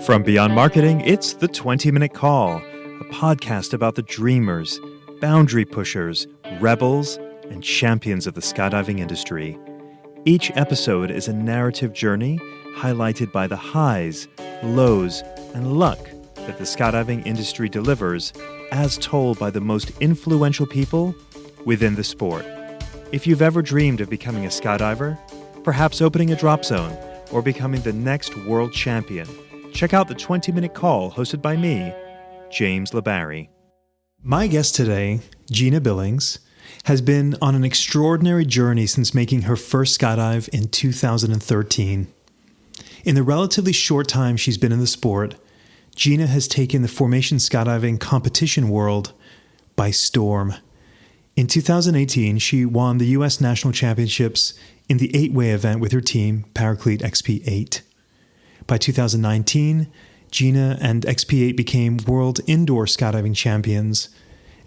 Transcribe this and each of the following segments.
From Beyond Marketing, it's the 20-Minute Call, a podcast about the dreamers, boundary pushers, rebels, and champions of the skydiving industry. Each episode is a narrative journey highlighted by the highs, lows, and luck that the skydiving industry delivers, as told by the most influential people within the sport. If you've ever dreamed of becoming a skydiver, perhaps opening a drop zone, or becoming the next world champion, check out the 20-Minute Call hosted by me, James LeBarry. My guest today, Jeana Billings, has been on an extraordinary journey since making her first skydive in 2013. In the relatively short time she's been in the sport, Jeana has taken the Formation Skydiving competition world by storm. In 2018, she won the U.S. National Championships in the 8-way event with her team, Paraclete XP8. By 2019, Jeana and XP8 became World Indoor Skydiving Champions,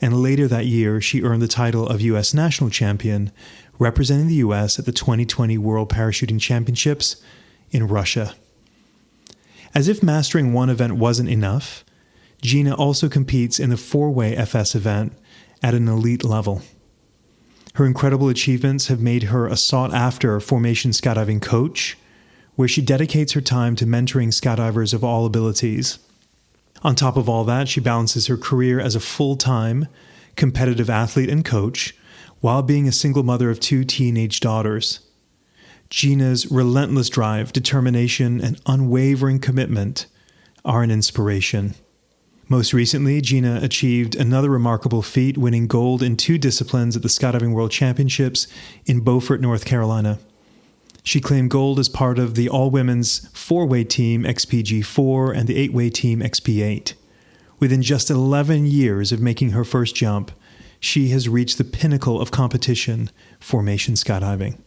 and later that year, she earned the title of U.S. National Champion, representing the U.S. at the 2020 World Parachuting Championships in Russia. As if mastering one event wasn't enough, Jeana also competes in the 4-way FS event at an elite level. Her incredible achievements have made her a sought-after Formation Skydiving coach, where she dedicates her time to mentoring skydivers of all abilities. On top of all that, she balances her career as a full-time, competitive athlete and coach, while being a single mother of 2 teenage daughters. Jeana's relentless drive, determination, and unwavering commitment are an inspiration. Most recently, Jeana achieved another remarkable feat, winning gold in 2 disciplines at the Skydiving World Championships in Beaufort, North Carolina. She claimed gold as part of the all-women's 4-way team XPG4 and the 8-way team XP8. Within just 11 years of making her first jump, she has reached the pinnacle of competition, Formation Skydiving.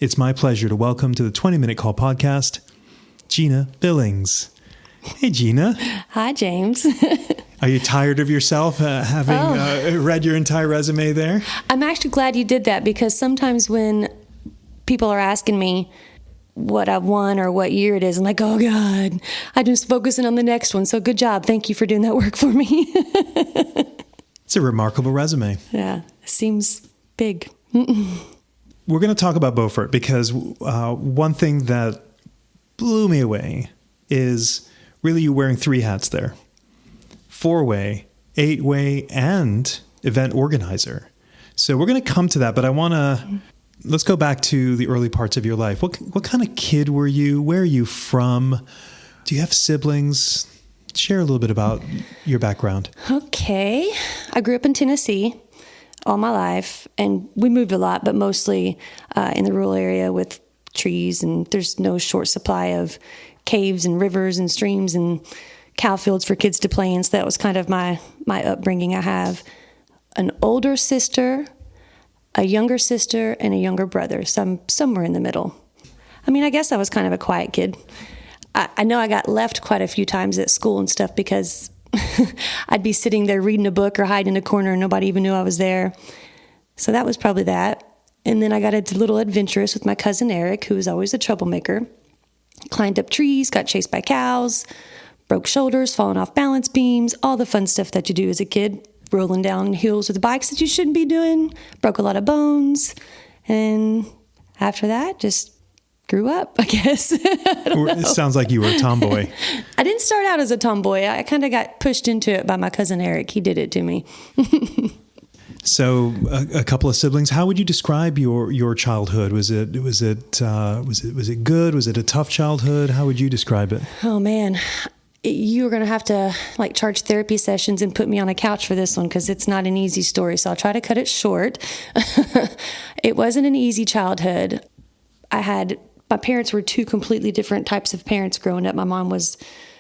It's my pleasure to welcome to the 20-Minute Call podcast, Jeana Billings. Hey, Jeana. Hi, James. Are you tired of yourself having read your entire resume there? I'm actually glad you did that, because sometimes when people are asking me what I've won or what year it is, I'm like, oh, God, I'm just focusing on the next one. So good job. Thank you for doing that work for me. It's a remarkable resume. Yeah, it seems big. We're going to talk about Beaufort because one thing that blew me away is really you wearing 3 hats there. 4-way, 8-way, and event organizer. So we're going to come to that, but let's go back to the early parts of your life. What kind of kid were you? Where are you from? Do you have siblings? Share a little bit about your background. Okay. I grew up in Tennessee all my life, and we moved a lot, but mostly in the rural area with trees, and there's no short supply of caves and rivers and streams and cow fields for kids to play in. So that was kind of my upbringing. I have an older sister, a younger sister, and a younger brother. So I'm somewhere in the middle. I mean, I guess I was kind of a quiet kid. I know I got left quite a few times at school and stuff because I'd be sitting there reading a book or hiding in a corner and nobody even knew I was there. So that was probably that. And then I got a little adventurous with my cousin Eric, who was always a troublemaker. Climbed up trees, got chased by cows, broke shoulders, fallen off balance beams, all the fun stuff that you do as a kid, rolling down hills with bikes that you shouldn't be doing, broke a lot of bones, and after that, just grew up, I guess. It sounds like you were a tomboy. I didn't start out as a tomboy. I kind of got pushed into it by my cousin Eric. He did it to me. So, a couple of siblings. How would you describe your childhood? Was it good? Was it a tough childhood? How would you describe it? Oh man, you were going to have to charge therapy sessions and put me on a couch for this one, because it's not an easy story. So I'll try to cut it short. It wasn't an easy childhood. My parents were 2 completely different types of parents growing up. My mom was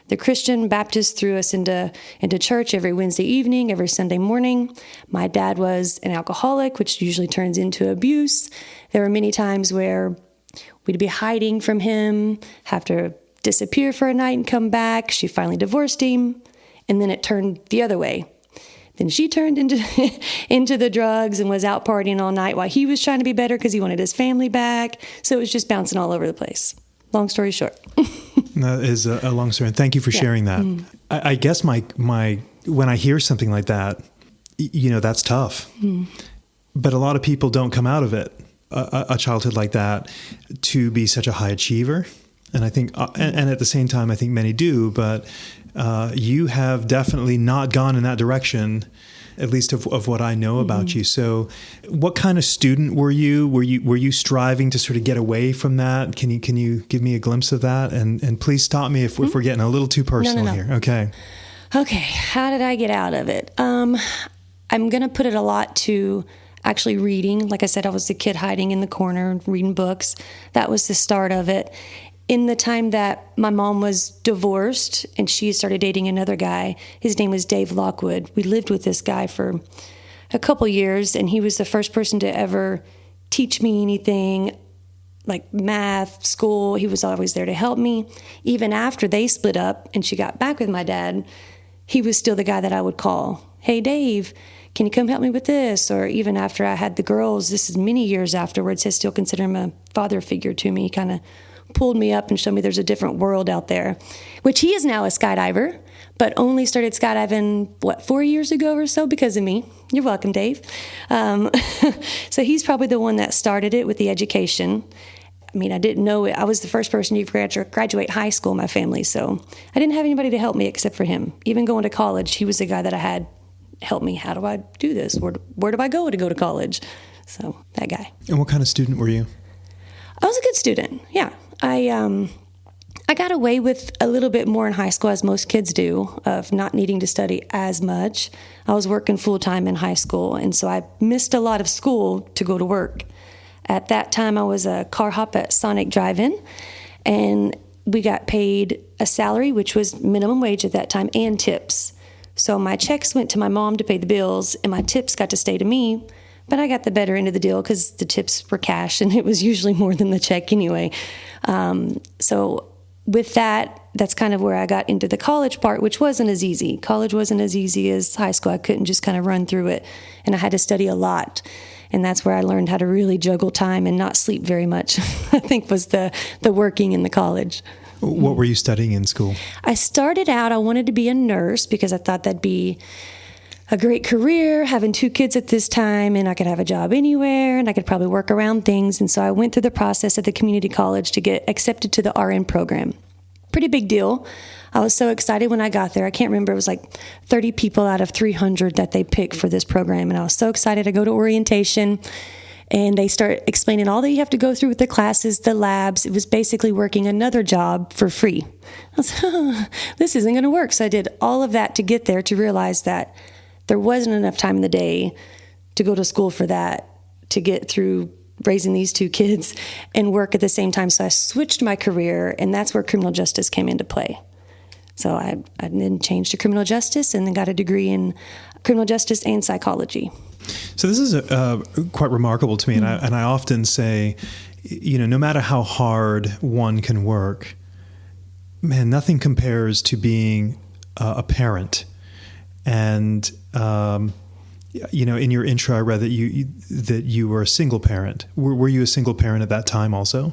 the Christian Baptist, threw us into church every Wednesday evening, every Sunday morning. My dad was an alcoholic, which usually turns into abuse. There were many times where we'd be hiding from him, have to disappear for a night and come back. She finally divorced him, and then it turned the other way. Then she turned into the drugs and was out partying all night while he was trying to be better because he wanted his family back. So it was just bouncing all over the place. Long story short. That is a long story. And thank you for sharing that. I guess my when I hear something like that, that's tough. But a lot of people don't come out of it, a childhood like that, to be such a high achiever. And I think, and at the same time, I think many do, but you have definitely not gone in that direction, at least of what I know about you. So what kind of student were you? Were you striving to sort of get away from that? Can you give me a glimpse of that? And please stop me if we're getting a little too personal here. Okay. How did I get out of it? I'm going to put it a lot to actually reading. Like I said, I was the kid hiding in the corner reading books. That was the start of it. In the time that my mom was divorced and she started dating another guy, his name was Dave Lockwood. We lived with this guy for a couple years, and he was the first person to ever teach me anything like math, school. He was always there to help me. Even after they split up and she got back with my dad, he was still the guy that I would call. Hey, Dave, can you come help me with this? Or even after I had the girls, this is many years afterwards, I still consider him a father figure to me. He kind of pulled me up and showed me there's a different world out there, which he is now a skydiver, but only started skydiving, 4 years ago or so because of me. You're welcome, Dave. So he's probably the one that started it with the education. I mean, I didn't know it. I was the first person to graduate high school in my family, so I didn't have anybody to help me except for him. Even going to college, he was the guy that I had help me. How do I do this? Where do I go to college? So that guy. And what kind of student were you? I was a good student, yeah. I got away with a little bit more in high school, as most kids do, of not needing to study as much. I was working full-time in high school, and so I missed a lot of school to go to work. At that time, I was a car hop at Sonic Drive-In, and we got paid a salary, which was minimum wage at that time, and tips. So my checks went to my mom to pay the bills, and my tips got to stay to me. But I got the better end of the deal because the tips were cash, and it was usually more than the check anyway. So with that, that's kind of where I got into the college part, which wasn't as easy. College wasn't as easy as high school. I couldn't just kind of run through it, and I had to study a lot. And that's where I learned how to really juggle time and not sleep very much, I think was the working in the college. What were you studying in school? I started out, I wanted to be a nurse because I thought that'd be a great career, having 2 kids at this time, and I could have a job anywhere, and I could probably work around things. And so I went through the process at the community college to get accepted to the RN program. Pretty big deal. I was so excited when I got there. I can't remember, it was like 30 people out of 300 that they picked for this program, and I was so excited. I go to orientation, and they start explaining all that you have to go through with the classes, the labs. It was basically working another job for free. I was like, this isn't going to work. So I did all of that to get there, to realize that there wasn't enough time in the day to go to school for that, to get through raising these 2 kids and work at the same time. So I switched my career, and that's where criminal justice came into play. So I then changed to criminal justice and then got a degree in criminal justice and psychology. So this is quite remarkable to me. And I often say, no matter how hard one can work, man, nothing compares to being a parent. And, in your intro, I read that you were a single parent. Were you a single parent at that time also?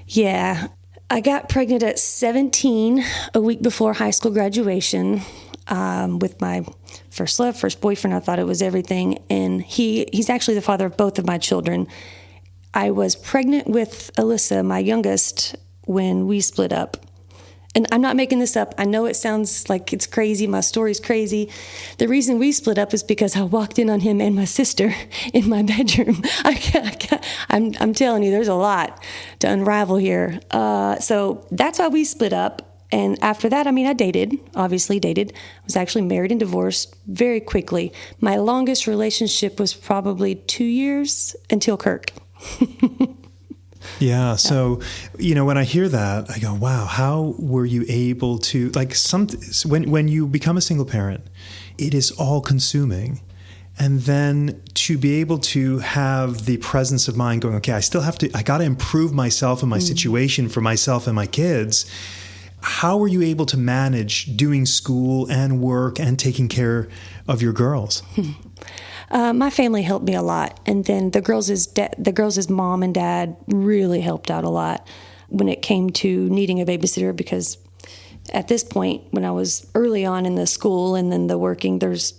Yeah. I got pregnant at 17, a week before high school graduation, with my first love, first boyfriend. I thought it was everything. And he's actually the father of both of my children. I was pregnant with Alyssa, my youngest, when we split up. And I'm not making this up. I know it sounds like it's crazy. My story's crazy. The reason we split up is because I walked in on him and my sister in my bedroom. I'm telling you, there's a lot to unravel here. So that's why we split up. And after that, I dated. I was actually married and divorced very quickly. My longest relationship was probably 2 years until Kirk. Yeah. So, when I hear that, I go, wow, how were you able to, when you become a single parent, it is all consuming. And then to be able to have the presence of mind going, okay, I got to improve myself and my situation for myself and my kids. How were you able to manage doing school and work and taking care of your girls? My family helped me a lot, and then the girls' mom and dad really helped out a lot. when it came to needing a babysitter, because at this point, when I was early on in the school and then the working, there was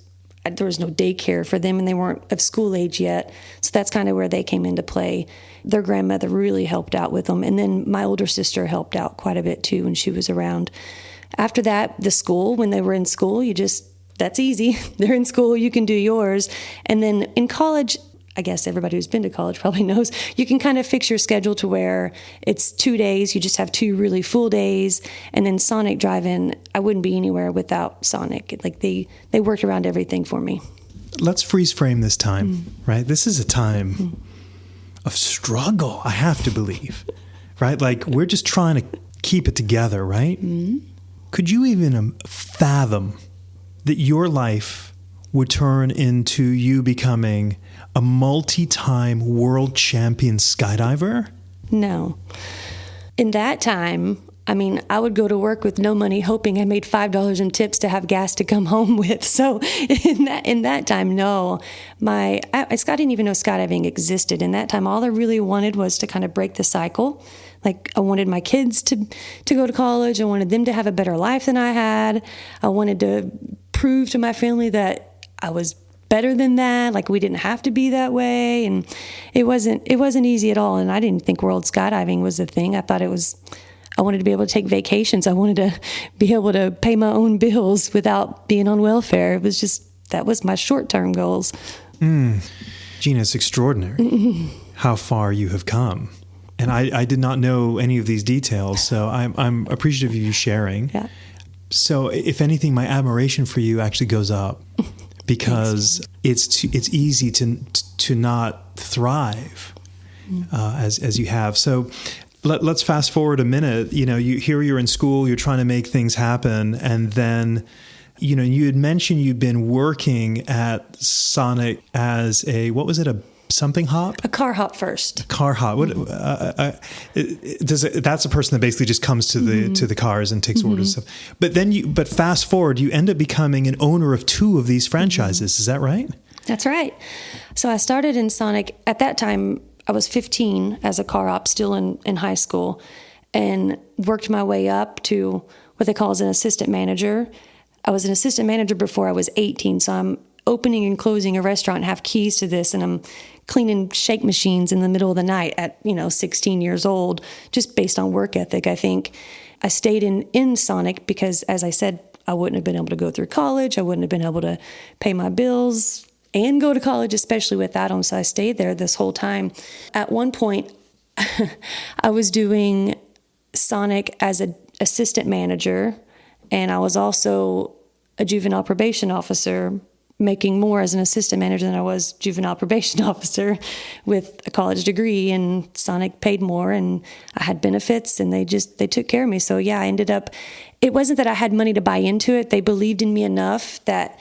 no daycare for them and they weren't of school age yet. So that's kind of where they came into play. Their grandmother really helped out with them. And then my older sister helped out quite a bit too when she was around. After that, the school, when they were in school, that's easy. They're in school, you can do yours. And then in college, I guess everybody who's been to college probably knows, you can kind of fix your schedule to where it's 2 days, you just have 2 really full days, and then Sonic drive-in, I wouldn't be anywhere without Sonic. Like they worked around everything for me. Let's freeze frame this time, right? This is a time of struggle, I have to believe, right? Like we're just trying to keep it together, right? Could you even fathom that your life would turn into you becoming a multi-time world champion skydiver? No. In that time, I would go to work with no money, hoping I made $5 in tips to have gas to come home with. So in that time, no. I didn't even know skydiving existed. In that time, all I really wanted was to kind of break the cycle. Like I wanted my kids to go to college. I wanted them to have a better life than I had. I wanted to prove to my family that I was better than that, like we didn't have to be that way, and it wasn't easy at all. And I didn't think world skydiving was a thing. I wanted to be able to take vacations. I wanted to be able to pay my own bills without being on welfare. That was my short-term goals. Jeana, it's extraordinary how far you have come. And I did not know any of these details, so I'm appreciative of you sharing. Yeah. So if anything, my admiration for you actually goes up. Because it's easy to not thrive as you have. So let's fast forward a minute. You're in school, you're trying to make things happen, and then you had mentioned you'd been working at Sonic as a something hop? A car hop first. A car hop. That's a person that basically just comes to the cars and takes orders. But fast forward, you end up becoming an owner of 2 of these franchises. Is that right? That's right. So I started in Sonic. At that time, I was 15 as a car hop, still in high school, and worked my way up to what they call as an assistant manager. I was an assistant manager before I was 18, so I'm opening and closing a restaurant and have keys to this, and I'm cleaning shake machines in the middle of the night at 16 years old, just based on work ethic. I think I stayed in Sonic because, as I said, I wouldn't have been able to go through college. I wouldn't have been able to pay my bills and go to college, especially without them. So I stayed there this whole time. At one point, I was doing Sonic as an assistant manager, and I was also a juvenile probation officer, making more as an assistant manager than I was juvenile probation officer with a college degree, and Sonic paid more and I had benefits and they took care of me. So yeah, I ended up, it wasn't that I had money to buy into it. They believed in me enough that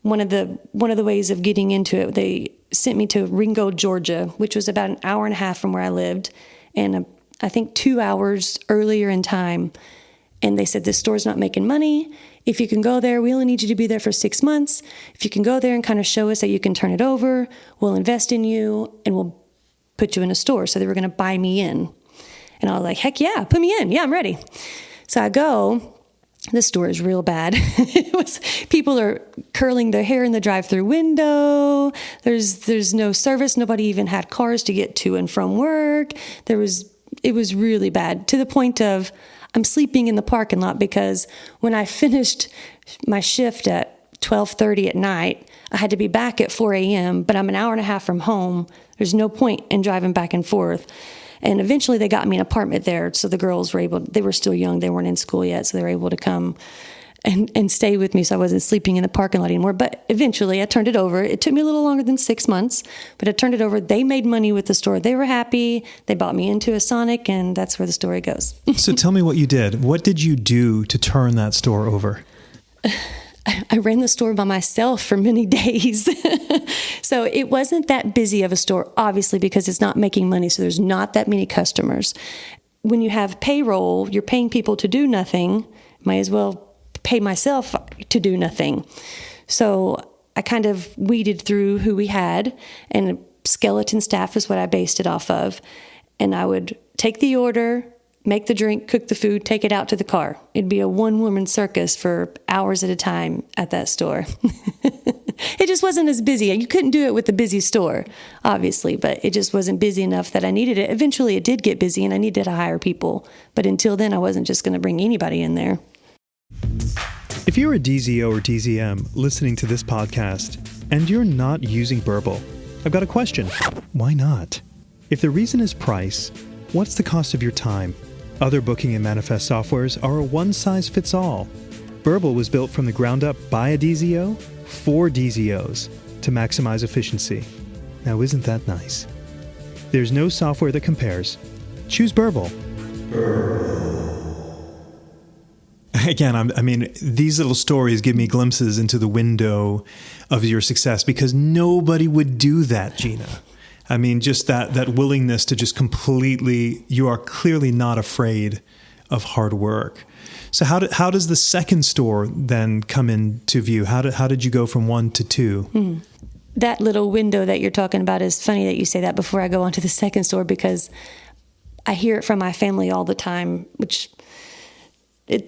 one of the ways of getting into it, they sent me to Ringgold, Georgia, which was about an hour and a half from where I lived, and I think 2 hours earlier in time. And they said, this store's not making money. If you can go there, we only need you to be there for 6 months. If you can go there and kind of show us that you can turn it over, we'll invest in you and we'll put you in a store. So they were going to buy me in. And I was like, heck yeah, put me in. Yeah, I'm ready. So I go. This store is real bad. People are curling their hair in the drive-through window. There's no service. Nobody even had cars to get to and from work. It was really bad, to the point of I'm sleeping in the parking lot, because when I finished my shift at 12:30 at night, I had to be back at 4 a.m., but I'm an hour and a half from home. There's no point in driving back and forth. And eventually they got me an apartment there, so the girls they were still young, they weren't in school yet, so they were able to come and stay with me, so I wasn't sleeping in the parking lot anymore. But eventually I turned it over. It took me a little longer than 6 months, but I turned it over. They made money with the store. They were happy. They bought me into a Sonic, and that's where the story goes. So tell me what you did. What did you do to turn that store over? I ran the store by myself for many days. So it wasn't that busy of a store, obviously, because it's not making money, so there's not that many customers. When you have payroll, you're paying people to do nothing. Might as well pay myself to do nothing. So I kind of weeded through who we had, and skeleton staff is what I based it off of. And I would take the order, make the drink, cook the food, take it out to the car. It'd be a one-woman circus for hours at a time at that store. It just wasn't as busy. You couldn't do it with a busy store, obviously, but it just wasn't busy enough that I needed it. Eventually, it did get busy, and I needed to hire people. But until then, I wasn't just going to bring anybody in there. If you're a DZO or DZM listening to this podcast and you're not using Burble, I've got a question. Why not? If the reason is price, what's the cost of your time? Other booking and manifest softwares are a one-size-fits-all. Burble was built from the ground up by a DZO for DZOs to maximize efficiency. Now, isn't that nice? There's no software that compares. Choose Burble. Again, I mean, these little stories give me glimpses into the window of your success because nobody would do that, Jeana. I mean, just that willingness to just completely, you are clearly not afraid of hard work. So how does the second store then come into view? How did you go from 1 to 2? That little window that you're talking about is funny that you say that before I go on to the second store, because I hear it from my family all the time, which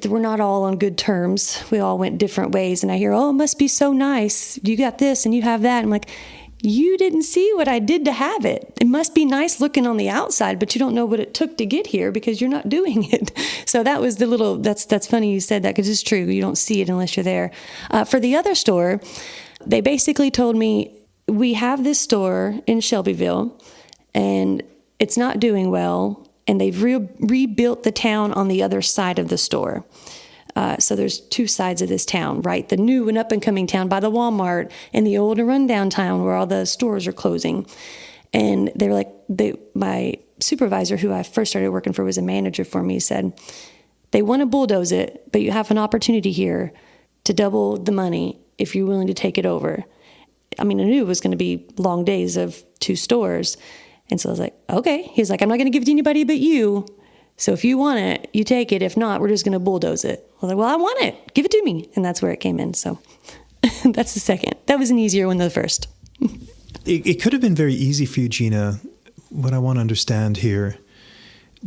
we're not all on good terms. We all went different ways. And I hear, oh, it must be so nice. You got this and you have that. I'm like, you didn't see what I did to have it. It must be nice looking on the outside, but you don't know what it took to get here because you're not doing it. So that was that's funny you said that, because it's true. You don't see it unless you're there. For the other store, they basically told me, we have this store in Shelbyville and it's not doing well. And they've rebuilt the town on the other side of the store. So there's 2 sides of this town, right? The new and up-and-coming town by the Walmart and the old and rundown town where all the stores are closing. And they were like, my supervisor, who I first started working for, was a manager for me, said, they want to bulldoze it, but you have an opportunity here to double the money if you're willing to take it over. I mean, I knew it was going to be long days of 2 stores. And so I was like, okay. He's like, I'm not going to give it to anybody but you. So if you want it, you take it. If not, we're just going to bulldoze it. I was like, well, I want it. Give it to me. And that's where it came in. So that's the second. That was an easier one than the first. It could have been very easy for you, Jeana, what I want to understand here,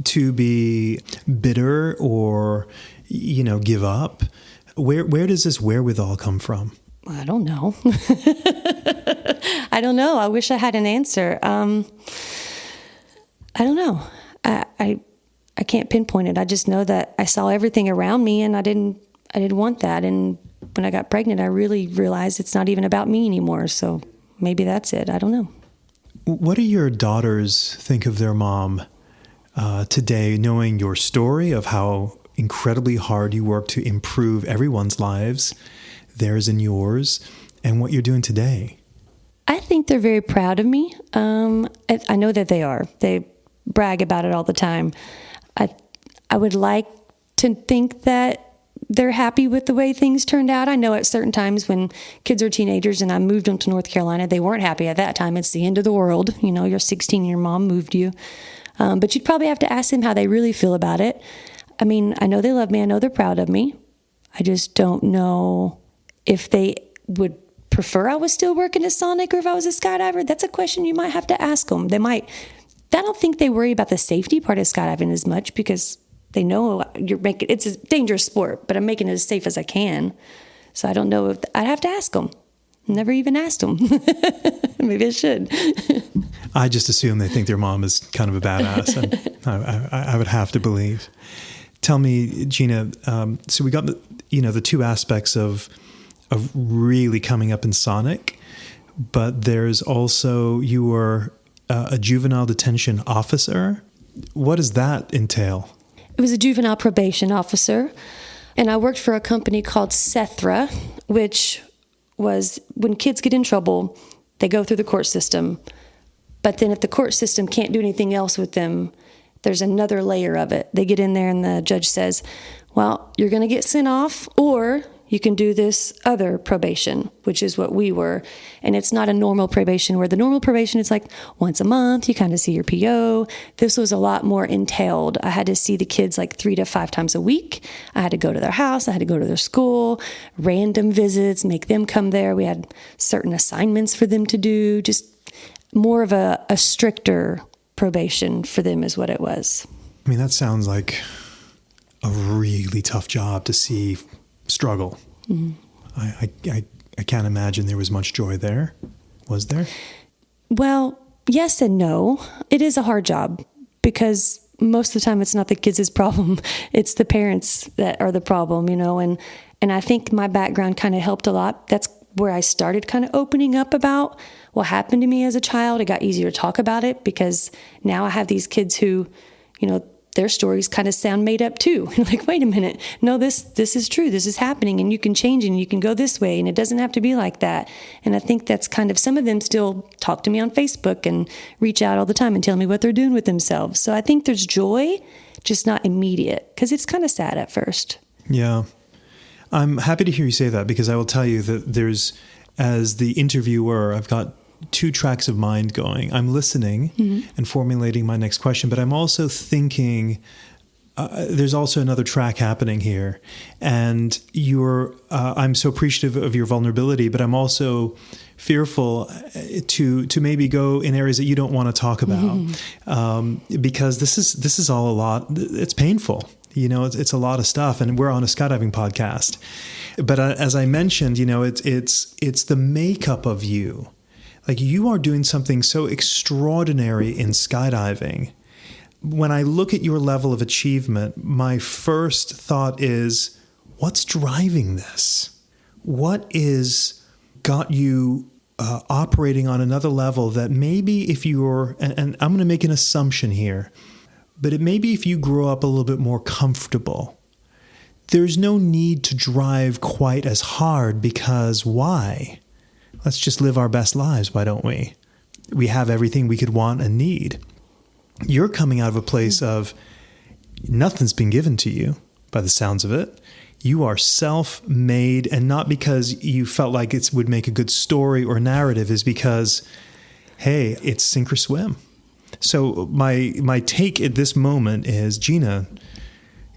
to be bitter or, give up. Where does this wherewithal come from? I don't know. I don't know. I wish I had an answer. I don't know. I can't pinpoint it. I just know that I saw everything around me and I didn't want that. And when I got pregnant, I really realized it's not even about me anymore. So maybe that's it. I don't know. What do your daughters think of their mom today, knowing your story of how incredibly hard you work to improve everyone's lives, theirs and yours, and what you're doing today? I think they're very proud of me. I know that they are. They brag about it all the time. I would like to think that they're happy with the way things turned out. I know at certain times when kids are teenagers and I moved them to North Carolina, they weren't happy at that time. It's the end of the world. You're 16 and your mom moved you. But you'd probably have to ask them how they really feel about it. I mean, I know they love me. I know they're proud of me. I just don't know if they would prefer I was still working at Sonic or if I was a skydiver. That's a question you might have to ask them. I don't think they worry about the safety part of skydiving as much because they know it's a dangerous sport, but I'm making it as safe as I can. So I don't know if I'd have to ask them. Never even asked them. Maybe I should. I just assume they think their mom is kind of a badass. And I would have to believe. Tell me, Jeana, so we got the 2 aspects of really coming up in Sonic, but there's also you were a juvenile detention officer. What does that entail? It was a juvenile probation officer, and I worked for a company called Sethra, which was when kids get in trouble, they go through the court system. But then if the court system can't do anything else with them, there's another layer of it. They get in there and the judge says, well, you're going to get sent off, or you can do this other probation, which is what we were. And it's not a normal probation where the normal probation is like once a month, you kind of see your PO. This was a lot more entailed. I had to see the kids like 3 to 5 times a week. I had to go to their house. I had to go to their school, random visits, make them come there. We had certain assignments for them to do, just more of a stricter probation for them is what it was. I mean, that sounds like a really tough job to see struggle. Mm-hmm. I can't imagine there was much joy there. Was there? Well, yes and no. It is a hard job because most of the time it's not the kids' problem. It's the parents that are the problem, and I think my background kind of helped a lot. That's where I started kind of opening up about what happened to me as a child. It got easier to talk about it because now I have these kids who, their stories kind of sound made up too. Like, wait a minute. No, this is true. This is happening and you can change and you can go this way and it doesn't have to be like that. And I think that's kind of, some of them still talk to me on Facebook and reach out all the time and tell me what they're doing with themselves. So I think there's joy, just not immediate, because it's kind of sad at first. Yeah. I'm happy to hear you say that because I will tell you that there's, as the interviewer, I've got two tracks of mind going. I'm listening and formulating my next question, but I'm also thinking there's also another track happening here. And I'm so appreciative of your vulnerability, but I'm also fearful to maybe go in areas that you don't want to talk about because this is all a lot. It's painful. It's a lot of stuff, and we're on a skydiving podcast. But as I mentioned, it's the makeup of you. Like, you are doing something so extraordinary in skydiving. When I look at your level of achievement, my first thought is, what's driving this? What is got you operating on another level that maybe if you're, and I'm going to make an assumption here, but it maybe if you grow up a little bit more comfortable, there's no need to drive quite as hard because why? Let's just live our best lives, why don't we? We have everything we could want and need. You're coming out of a place of nothing's been given to you, by the sounds of it. You are self-made, and not because you felt like it would make a good story or narrative, is because, hey, it's sink or swim. So my take at this moment is, Jeana,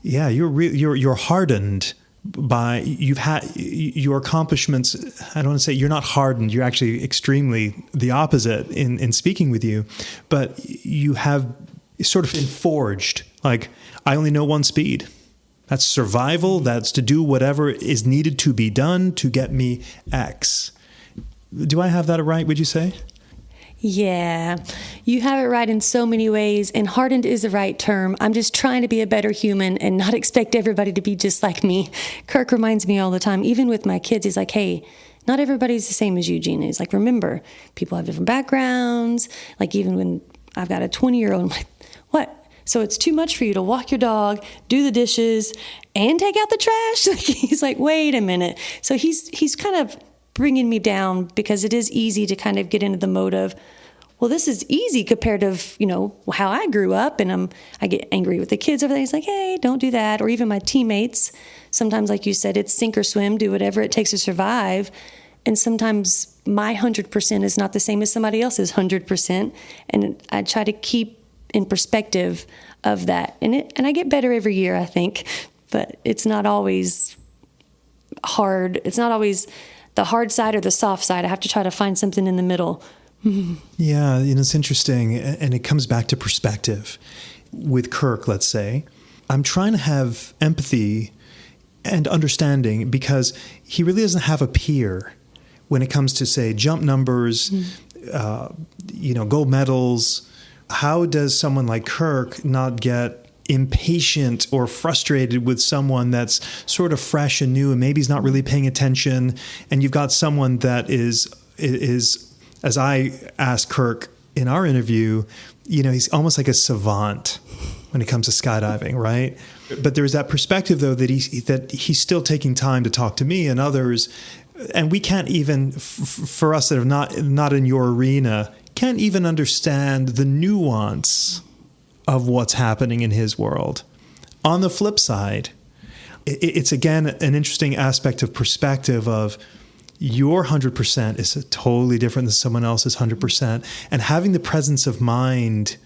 yeah, you're hardened by, you've had your accomplishments. I don't want to say you're not hardened. You're actually extremely the opposite in speaking with you, but you have sort of been forged. Like, I only know one speed. That's survival. That's to do whatever is needed to be done to get me X. Do I have that right, would you say? Yeah, you have it right in so many ways, and hardened is the right term. I'm just trying to be a better human and not expect everybody to be just like me. Kirk reminds me all the time, even with my kids, he's like, hey, not everybody's the same as you, Jeana. He's like, remember, people have different backgrounds. Like, even when I've got a 20-year-old, I'm like, what? So it's too much for you to walk your dog, do the dishes, and take out the trash? He's like, wait a minute. So he's kind of bringing me down, because it is easy to kind of get into the mode of, well, this is easy compared to, how I grew up, and I get angry with the kids over there. He's like, hey, don't do that. Or even my teammates. Sometimes, like you said, it's sink or swim, do whatever it takes to survive. And sometimes my 100% is not the same as somebody else's 100%. And I try to keep in perspective of that. And I get better every year, I think. But it's not always hard. It's not always the hard side or the soft side. I have to try to find something in the middle. Yeah, it's interesting. And it comes back to perspective. With Kirk, let's say, I'm trying to have empathy and understanding, because he really doesn't have a peer when it comes to, say, jump numbers, gold medals. How does someone like Kirk not get impatient or frustrated with someone that's sort of fresh and new and maybe he's not really paying attention? And you've got someone that is as I asked Kirk in our interview, he's almost like a savant when it comes to skydiving, right? But there's that perspective, though, that he's still taking time to talk to me and others, and we can't even, for us that are not in your arena, can't even understand the nuance of what's happening in his world. On the flip side, it's again an interesting aspect of perspective of your 100% is totally different than someone else's 100%. And having the presence of mind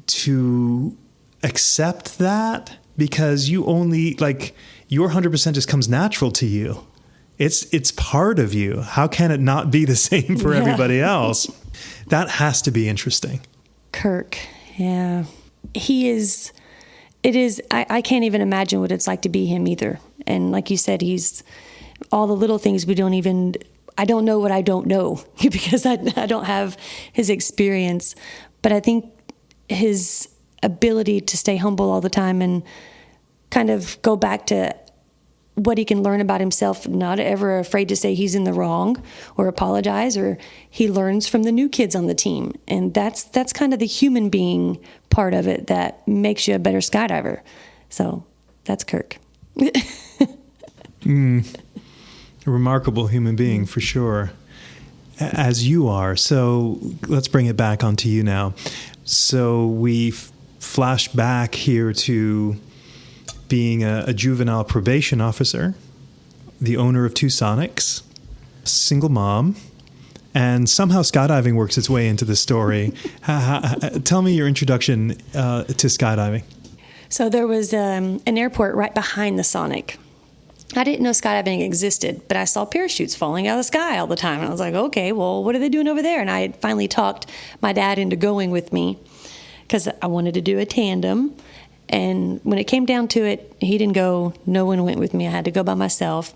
to accept that, because you only, like, your 100% just comes natural to you. It's part of you. How can it not be the same for everybody else? That has to be interesting. Kirk, yeah. He is it is. I can't even imagine what it's like to be him either. And like you said, he's all the little things I don't know what I don't know because I don't have his experience. But I think his ability to stay humble all the time and kind of go back to what he can learn about himself, not ever afraid to say he's in the wrong or apologize, or he learns from the new kids on the team. And that's kind of the human being part of it that makes you a better skydiver. So that's Kirk. A remarkable human being for sure, as you are. So let's bring it back onto you now. So we flash back here to being a juvenile probation officer, the owner of 2 Sonics, single mom, and somehow skydiving works its way into the story. Tell me your introduction to skydiving. So there was an airport right behind the Sonic. I didn't know skydiving existed, but I saw parachutes falling out of the sky all the time. And I was like, okay, well, what are they doing over there? And I had finally talked my dad into going with me because I wanted to do a tandem. And when it came down to it, he didn't go. No one went with me. I had to go by myself.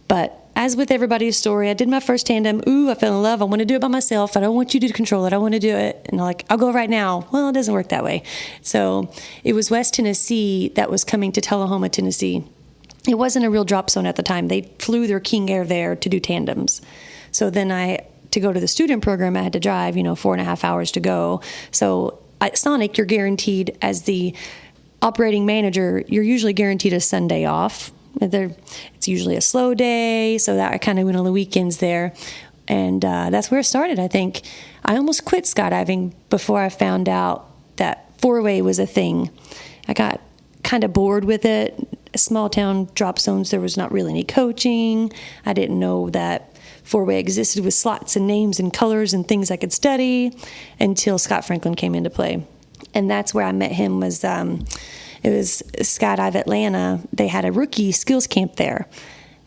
But as with everybody's story, I did my first tandem. Ooh, I fell in love. I want to do it by myself. I don't want you to control it. I want to do it. And I'm like, I'll go right now. Well, it doesn't work that way. So it was West Tennessee that was coming to Tullahoma, Tennessee. It wasn't a real drop zone at the time. They flew their King Air there to do tandems. So then to go to the student program, I had to drive, 4.5 hours to go. So at Sonic, you're guaranteed as the operating manager, you're usually guaranteed a Sunday off. It's usually a slow day, so that I kind of went on the weekends there. And that's where it started, I think. I almost quit skydiving before I found out that 4-way was a thing. I got kind of bored with it. Small town drop zones, there was not really any coaching. I didn't know that 4-way existed with slots and names and colors and things I could study until Scott Franklin came into play. And that's where I met him. It was Skydive Atlanta. They had a rookie skills camp there.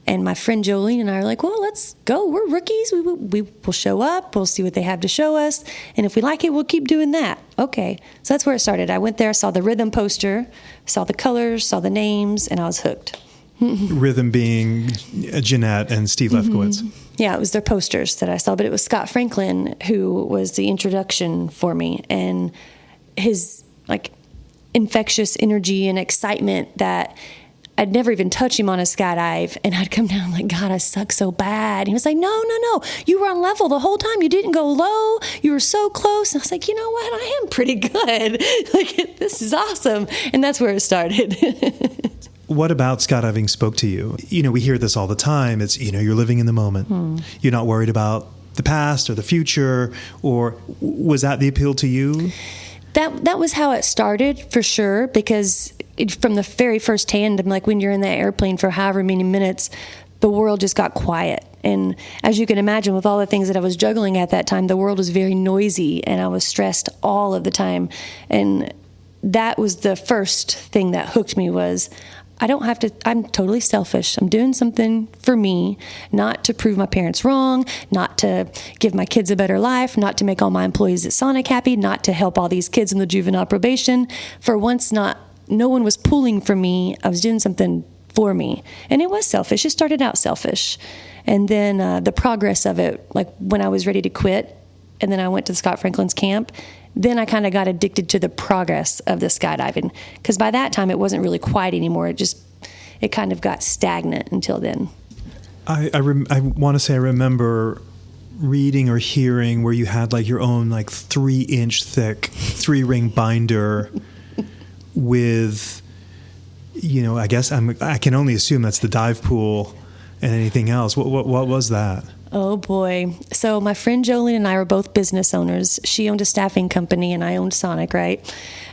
And my friend Jolene and I are like, well, let's go. We're rookies. We will show up. We'll see what they have to show us. And if we like it, we'll keep doing that. Okay. So that's where it started. I went there, saw the rhythm poster, saw the colors, saw the names, and I was hooked. Rhythm being Jeanette and Steve Lefkowitz. Mm-hmm. Yeah, it was their posters that I saw. But it was Scott Franklin who was the introduction for me. And his infectious energy and excitement that I'd never even touch him on a skydive, and I'd come down like, God, I suck so bad. And he was like, no, you were on level the whole time. You didn't go low. You were so close. And I was like, you know what? I am pretty good. This is awesome. And that's where it started. What about skydiving spoke to you? We hear this all the time. It's, you're living in the moment. You're not worried about the past or the future, or was that the appeal to you? That was how it started, for sure, because from the very first tandem, like when you're in that airplane for however many minutes, the world just got quiet. And as you can imagine, with all the things that I was juggling at that time, the world was very noisy, and I was stressed all of the time. And that was the first thing that hooked me was, I'm totally selfish. I'm doing something for me, not to prove my parents wrong, not to give my kids a better life, not to make all my employees at Sonic happy, not to help all these kids in the juvenile probation. For once, no one was pulling for me. I was doing something for me. And it was selfish. It started out selfish. And then the progress of it, like when I was ready to quit, and then I went to Scott Franklin's camp, then I kind of got addicted to the progress of the skydiving, because by that time it wasn't really quiet anymore. It kind of got stagnant until then. I want to say I remember reading or hearing where you had your own 3-inch thick 3-ring binder with, I guess I can only assume that's the dive pool and anything else. What was that? Oh, boy. So my friend Jolene and I were both business owners. She owned a staffing company, and I owned Sonic, right?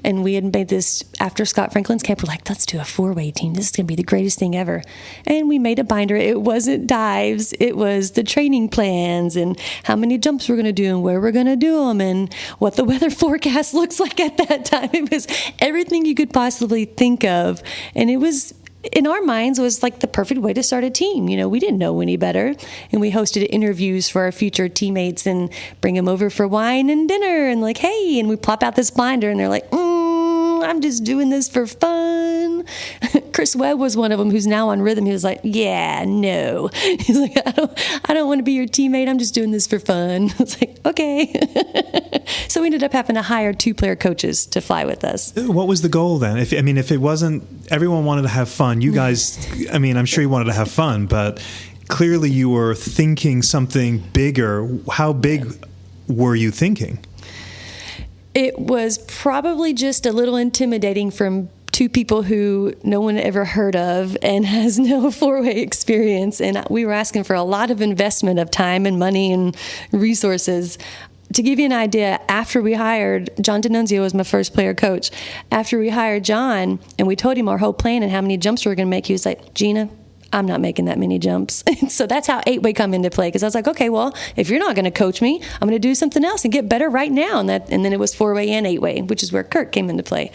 And we had made this, after Scott Franklin's camp, we're like, let's do a 4-way team. This is going to be the greatest thing ever. And we made a binder. It wasn't dives. It was the training plans and how many jumps we're going to do and where we're going to do them and what the weather forecast looks like at that time. It was everything you could possibly think of. And it was, in our minds, was the perfect way to start a team. We didn't know any better. And we hosted interviews for our future teammates and bring them over for wine and dinner and hey, and we plop out this binder and they're like, I'm just doing this for fun. Chris Webb was one of them who's now on rhythm. He was like, yeah, no. He's like, I don't want to be your teammate. I'm just doing this for fun. I was like, okay. So we ended up having to hire 2-player coaches to fly with us. What was the goal then? If it wasn't, everyone wanted to have fun. You guys, I'm sure you wanted to have fun, but clearly you were thinking something bigger. How big were you thinking? It was probably just a little intimidating from 2 people who no one ever heard of and has no 4-way experience. And we were asking for a lot of investment of time and money and resources. To give you an idea, after we hired, John D'Annunzio was my first player coach. After we hired John and we told him our whole plan and how many jumps we were going to make, he was like, Jeana, I'm not making that many jumps. So that's how 8-way come into play. Because I was like, okay, well, if you're not going to coach me, I'm going to do something else and get better right now. And then it was 4-way and 8-way, which is where Kirk came into play.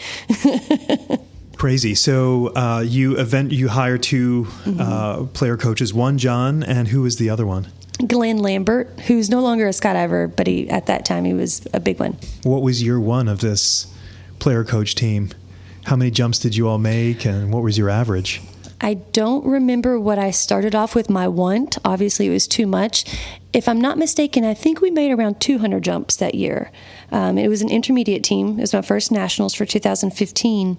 Crazy. So you hired 2 player coaches, one John, and who was the other one? Glenn Lambert, who's no longer a skydiver, but at that time he was a big one. What was year 1 of this player coach team? How many jumps did you all make, and what was your average? I don't remember what I started off with my want. Obviously, it was too much. If I'm not mistaken, I think we made around 200 jumps that year. It was an intermediate team. It was my first nationals for 2015.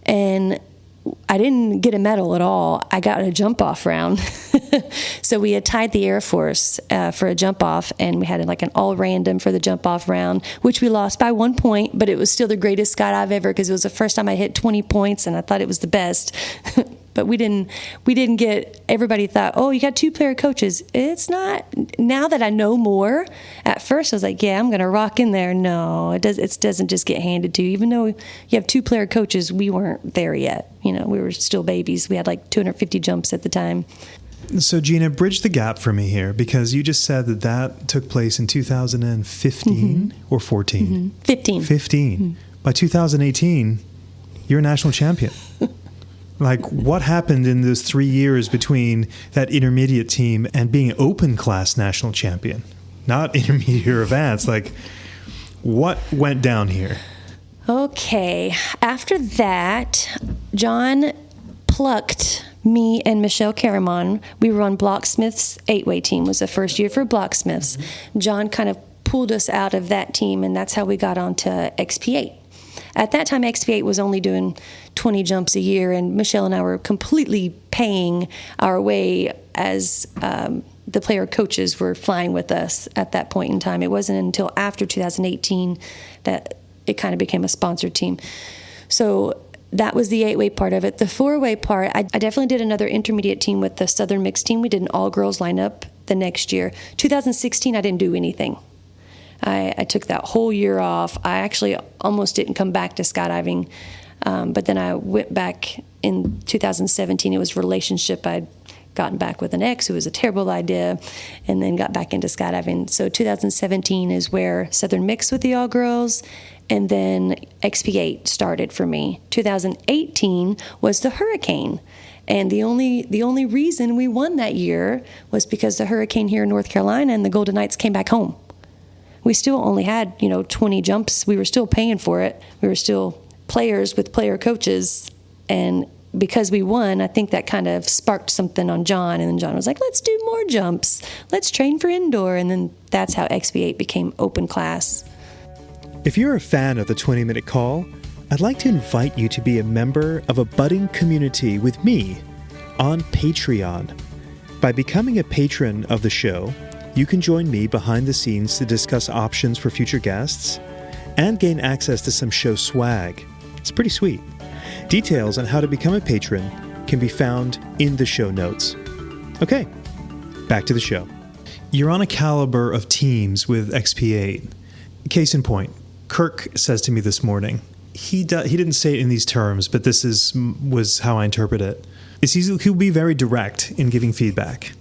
And I didn't get a medal at all. I got a jump-off round. So we had tied the Air Force for a jump-off, and we had like an all-random for the jump-off round, which we lost by 1 point, but it was still the greatest skydive ever because it was the first time I hit 20 points, and I thought it was the best. But we didn't get, everybody thought, oh, you got 2-player coaches. It's not, now that I know more, at first I was like, yeah, I'm going to rock in there. No, it doesn't just get handed to you. Even though you have 2-player coaches, we weren't there yet. We were still babies. We had like 250 jumps at the time. So, Jeana, bridge the gap for me here, because you just said that took place in 2015 or 14? 15. 15. Mm-hmm. By 2018, you're a national champion. Like, what happened in those 3 years between that intermediate team and being an open class national champion? Not intermediate or advanced. Like, what went down here? Okay. After that, John plucked me and Michelle Caramon. We were on Blocksmith's 8-way team. It was the first year for Blocksmiths. John kind of pulled us out of that team, and that's how we got onto XP8. At that time, XP8 was only doing 20 jumps a year, and Michelle and I were completely paying our way as the player coaches were flying with us at that point in time. It wasn't until after 2018 that it kind of became a sponsored team. So that was the 8-way part of it. The 4-way part, I definitely did another intermediate team with the Southern Mixed team. We did an all-girls lineup the next year. 2016, I didn't do anything. I took that whole year off. I actually almost didn't come back to skydiving, but then I went back in 2017. It was a relationship. I'd gotten back with an ex who was a terrible idea, and then got back into skydiving. So 2017 is where Southern Mixed with the all-girls, and then XP8 started for me. 2018 was the hurricane. And the only reason we won that year was because the hurricane here in North Carolina and the Golden Knights came back home. We still only had, 20 jumps. We were still paying for it. We were still players with player coaches. And because we won, I think that kind of sparked something on John. And then John was like, let's do more jumps. Let's train for indoor. And then that's how XP8 became open class. If you're a fan of the 20-Minute Call, I'd like to invite you to be a member of a budding community with me on Patreon. By becoming a patron of the show, you can join me behind the scenes to discuss options for future guests and gain access to some show swag. It's pretty sweet. Details on how to become a patron can be found in the show notes. Okay, back to the show. You're on a caliber of teams with XP8. Case in point, Kirk says to me this morning, he didn't say it in these terms, but this was how I interpret it. He'll be very direct in giving feedback.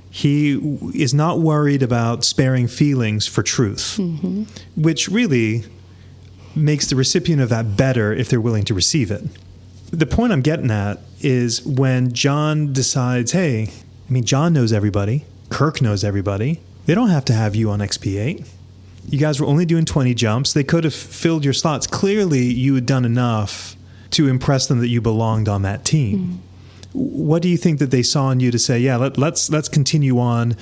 He is not worried about sparing feelings for truth, which really makes the recipient of that better if they're willing to receive it. The point I'm getting at is when John decides, hey, John knows everybody, Kirk knows everybody. They don't have to have you on XP8. You guys were only doing 20 jumps. They could have filled your slots. Clearly, you had done enough to impress them that you belonged on that team. Mm-hmm. What do you think that they saw in you to say, yeah, let's continue on,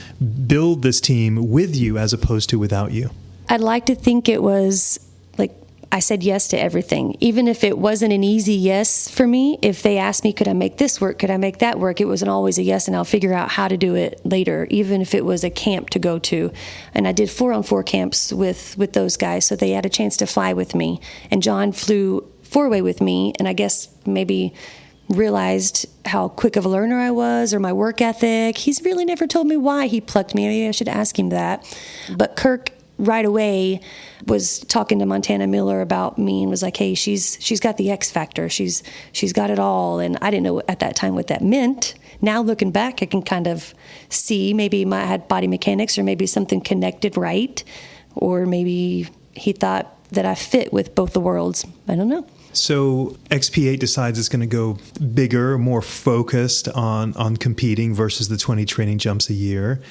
build this team with you as opposed to without you? I'd like to think it was like I said yes to everything. Even if it wasn't an easy yes for me, if they asked me, could I make this work? Could I make that work? It wasn't always a yes, and I'll figure out how to do it later, even if it was a camp to go to. And I did 4-on-4 camps with those guys, so they had a chance to fly with me. And John flew 4-way with me, and I guess maybe realized how quick of a learner I was or my work ethic. He's really never told me why he plucked me. Maybe I should ask him that. But Kirk right away was talking to Montana Miller about me and was like, hey, she's got the X factor. She's got it all. And I didn't know at that time what that meant. Now looking back, I can kind of see maybe I had body mechanics or maybe something connected right. Or maybe he thought that I fit with both the worlds. I don't know. So XP8 decides it's going to go bigger, more focused on competing versus the 20 training jumps a year.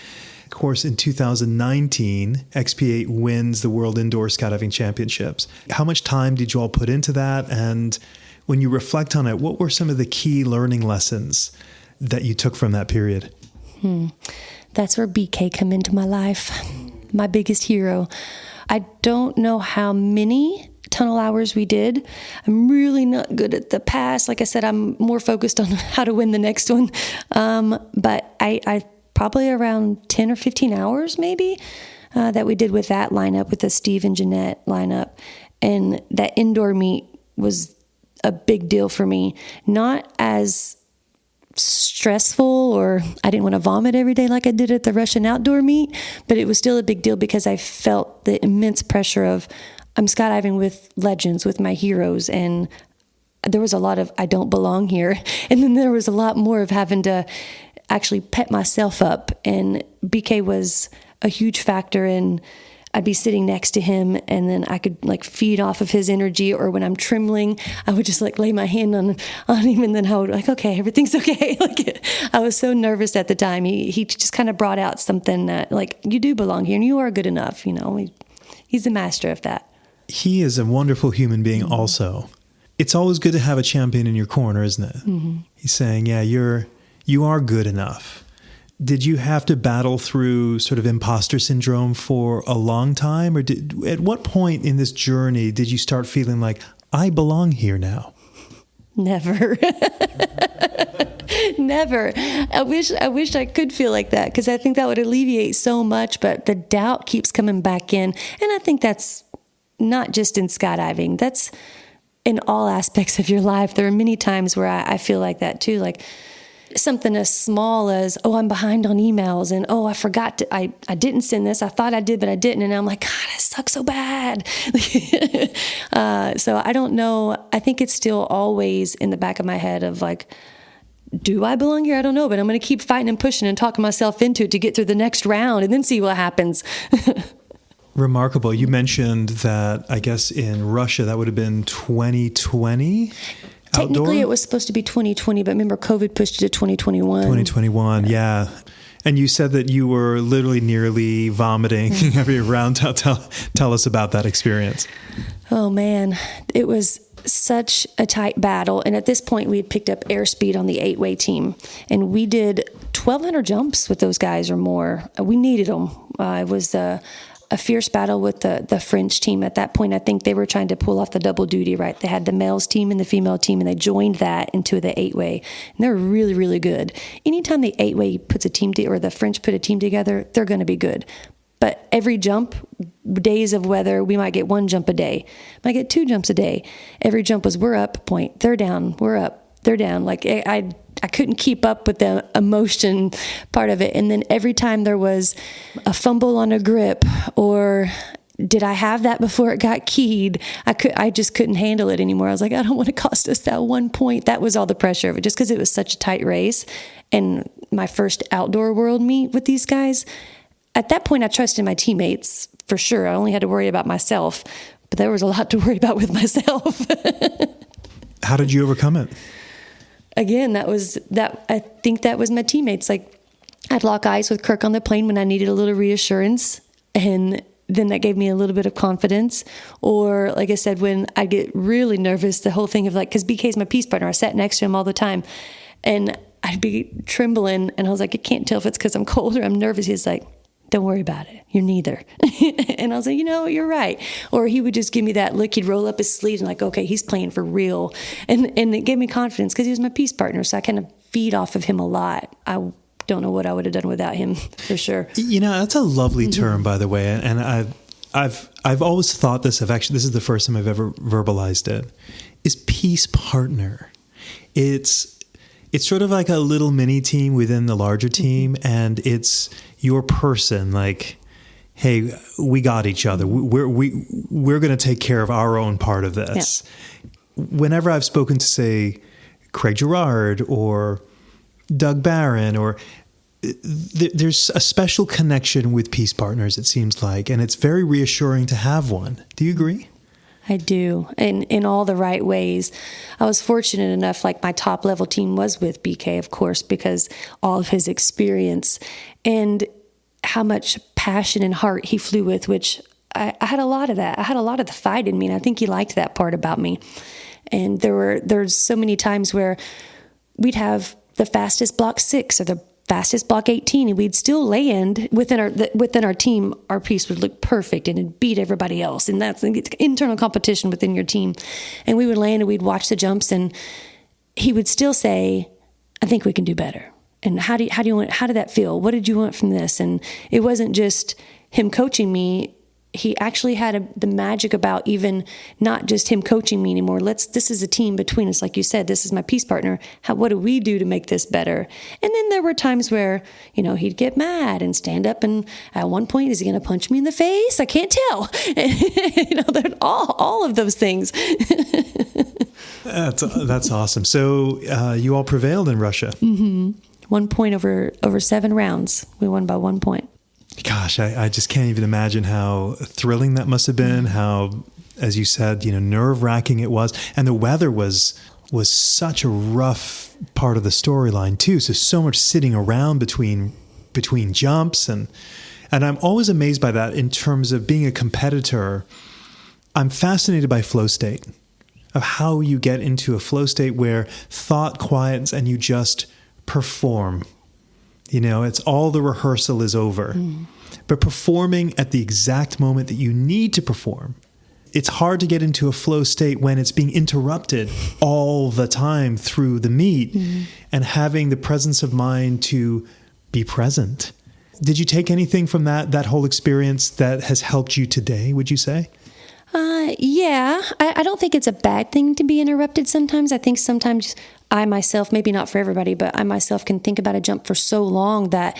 Of course, in 2019, XP8 wins the World Indoor Skydiving Championships. How much time did you all put into that? And when you reflect on it, what were some of the key learning lessons that you took from that period? That's where BK come into my life, my biggest hero. I don't know how many tunnel hours we did. I'm really not good at the pass. Like I said, I'm more focused on how to win the next one. But I probably around 10 or 15 hours maybe that we did with that lineup, with the Steve and Jeanette lineup. And that indoor meet was a big deal for me. Not as stressful, or I didn't want to vomit every day like I did at the Russian outdoor meet, but it was still a big deal because I felt the immense pressure of I'm skydiving with legends, with my heroes, and there was a lot of I don't belong here. And then there was a lot more of having to actually pep myself up. And BK was a huge factor in I'd be sitting next to him and then I could like feed off of his energy, or when I'm trembling, I would just like lay my hand on him and then I would like, okay, everything's okay. Like I was so nervous at the time. He just kind of brought out something that like, you do belong here and you are good enough. You know, he's the master of that. He is a wonderful human being also. It's always good to have a champion in your corner, isn't it? Mm-hmm. He's saying, yeah, you are good enough. Did you have to battle through sort of imposter syndrome for a long time? Or at what point in this journey did you start feeling like, I belong here now? Never. Never. I wish I could feel like that, because I think that would alleviate so much, but the doubt keeps coming back in. And I think that's not just in skydiving. That's in all aspects of your life. There are many times where I feel like that too. Like something as small as, oh, I'm behind on emails, and oh, I forgot I didn't send this. I thought I did, but I didn't. And I'm like, God, it sucks so bad. So I don't know. I think it's still always in the back of my head of like, do I belong here? I don't know, but I'm going to keep fighting and pushing and talking myself into it to get through the next round and then see what happens. Remarkable. You mentioned that, I guess, in Russia, that would have been 2020? Technically, outdoor? It was supposed to be 2020, but remember, COVID pushed it to 2021. 2021, yeah. And you said that you were literally nearly vomiting every round. Tell us about that experience. Oh, man. It was such a tight battle. And at this point, we had picked up airspeed on the 8-way team. And we did 1,200 jumps with those guys or more. We needed them. It was a fierce battle with the French team. At that point, I think they were trying to pull off the double duty, right? They had the males team and the female team, and they joined that into the 8-way. And they're really, really good. Anytime the 8-way puts a team or the French put a team together, they're going to be good. But every jump, days of weather, we might get 1 jump a day. Might get 2 jumps a day. Every jump was, we're up, point, they're down, we're up, they're down. Like I couldn't keep up with the emotion part of it. And then every time there was a fumble on a grip, or did I have that before it got keyed, I just couldn't handle it anymore. I was like, I don't want to cost us that 1 point. That was all the pressure of it, just because it was such a tight race. And my first outdoor world meet with these guys, at that point I trusted my teammates for sure. I only had to worry about myself, but there was a lot to worry about with myself. How did you overcome it? Again, I think that was my teammates. Like, I'd lock eyes with Kirk on the plane when I needed a little reassurance, and then that gave me a little bit of confidence. Or like I said, when I get really nervous, the whole thing of like, because BK's my peace partner, I sat next to him all the time, and I'd be trembling, and I was like, I can't tell if it's because I'm cold or I'm nervous. He's like, don't worry about it. You're neither. And I was like, you're right. Or he would just give me that look. He'd roll up his sleeves and like, okay, he's playing for real. And it gave me confidence because he was my peace partner. So I kind of feed off of him a lot. I don't know what I would have done without him, for sure. That's a lovely term, by the way. And I've always thought this of, actually, this is the first time I've ever verbalized it, is peace partner. It's sort of like a little mini team within the larger team, and it's your person. Like, hey, we got each other. We're going to take care of our own part of this. Yeah. Whenever I've spoken to, say, Craig Gerard or Doug Barron, or there's a special connection with peace partners, it seems like, and it's very reassuring to have one. Do you agree? I do, in all the right ways. I was fortunate enough, like my top level team was with BK, of course, because all of his experience and how much passion and heart he flew with, which I had a lot of that. I had a lot of the fight in me, and I think he liked that part about me. And there's so many times where we'd have the fastest block 6 or the fastest block 18, and we'd still land within our team. Our piece would look perfect and it'd beat everybody else, and that's internal competition within your team. And we would land and we'd watch the jumps, and he would still say, I think we can do better. And how did that feel? What did you want from this? And it wasn't just him coaching me. He actually had the magic about even not just him coaching me anymore. This is a team between us. Like you said, this is my peace partner. What do we do to make this better? And then there were times where, he'd get mad and stand up, and at one point, is he going to punch me in the face? I can't tell. They're all of those things. That's awesome. So you all prevailed in Russia. Mm-hmm. 1 point over 7 rounds. We won by 1 point. Gosh, I just can't even imagine how thrilling that must have been, how, as you said, nerve-wracking it was. And the weather was such a rough part of the storyline too. So much sitting around between jumps. And I'm always amazed by that in terms of being a competitor. I'm fascinated by flow state, of how you get into a flow state where thought quiets and you just perform. It's all the rehearsal is over. But performing at the exact moment that you need to perform, it's hard to get into a flow state when it's being interrupted all the time through the meet, and having the presence of mind to be present. Did you take anything from that whole experience that has helped you today, would you say? Yeah. I don't think it's a bad thing to be interrupted sometimes. I think sometimes I myself, maybe not for everybody, but I myself can think about a jump for so long that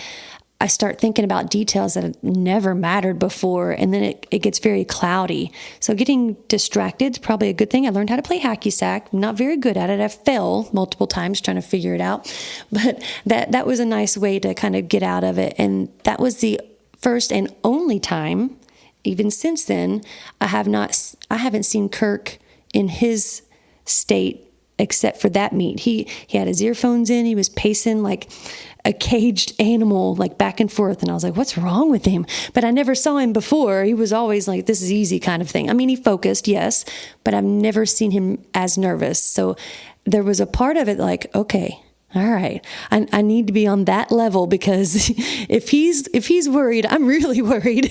I start thinking about details that have never mattered before, and then it gets very cloudy. So getting distracted is probably a good thing. I learned how to play hacky sack. I'm not very good at it. I fell multiple times trying to figure it out. But that was a nice way to kind of get out of it. And that was the first and only time, even since then, I haven't seen Kirk in his state except for that meet. He had his earphones in. He was pacing like a caged animal, like back and forth. And I was like, what's wrong with him? But I never saw him before. He was always like, this is easy kind of thing. I mean, he focused, yes, but I've never seen him as nervous. So there was a part of it like, okay, all right, I need to be on that level, because if he's worried, I'm really worried.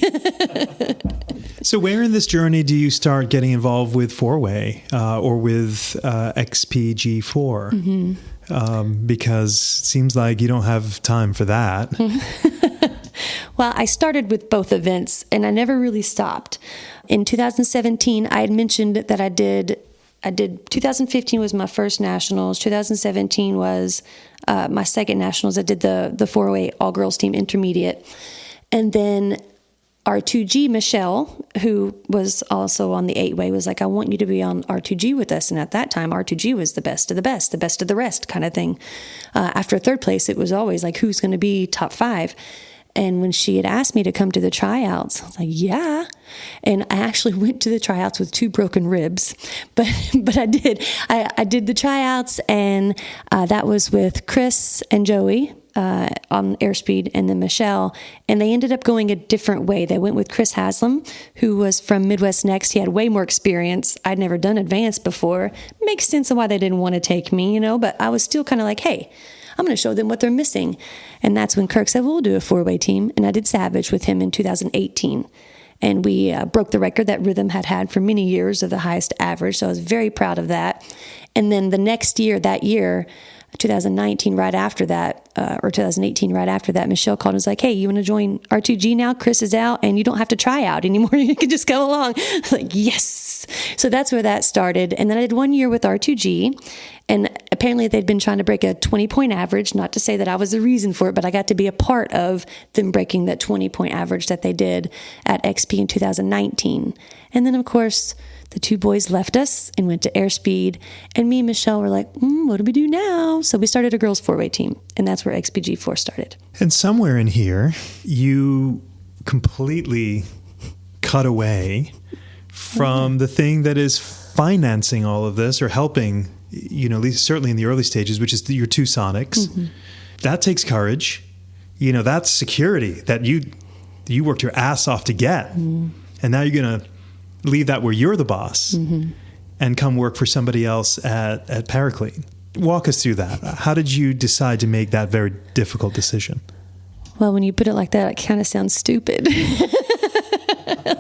So where in this journey do you start getting involved with four-way or with XPG4? Mm-hmm. Because it seems like you don't have time for that. Well, I started with both events, and I never really stopped. In 2017, I had mentioned that I did 2015 was my first nationals. 2017 was my second nationals. I did the 408 all-girls team intermediate. And then R2G, Michelle, who was also on the 8-way, was like, I want you to be on R2G with us. And at that time, R2G was the best of the best, the best of the rest kind of thing. After third place, it was always like, who's going to be top 5? And when she had asked me to come to the tryouts, I was like, yeah. And I actually went to the tryouts with 2 broken ribs, but I did. I did the tryouts, and that was with Chris and Joey on airspeed, and then Michelle, and they ended up going a different way. They went with Chris Haslam, who was from Midwest Next. He had way more experience. I'd never done advanced before. Makes sense of why they didn't want to take me, but I was still kind of like, hey, I'm going to show them what they're missing. And that's when Kirk said, well, we'll do a 4-way team. And I did Savage with him in 2018. And we broke the record that Rhythm had for many years of the highest average. So I was very proud of that. And then the next year, 2019, right after that, or 2018, right after that, Michelle called and was like, hey, you want to join R2G now? Chris is out and you don't have to try out anymore. You can just come along. I was like, yes. So that's where that started. And then I did 1 year with R2G, and apparently they'd been trying to break a 20-point average. Not to say that I was the reason for it, but I got to be a part of them breaking that 20-point average that they did at XP in 2019. And then, of course, the 2 boys left us and went to airspeed, and me and Michelle were like, what do we do now? So we started a girls 4-way team, and that's where XPG4 started. And somewhere in here, you completely cut away from the thing that is financing all of this, or helping, at least certainly in the early stages, which is your 2 Sonics. Mm-hmm. That takes courage. That's security that you worked your ass off to get. Mm-hmm. And now you're going to leave that where you're the boss, mm-hmm. and come work for somebody else at Paraclete. Walk us through that. How did you decide to make that very difficult decision? Well, when you put it like that, it kind of sounds stupid.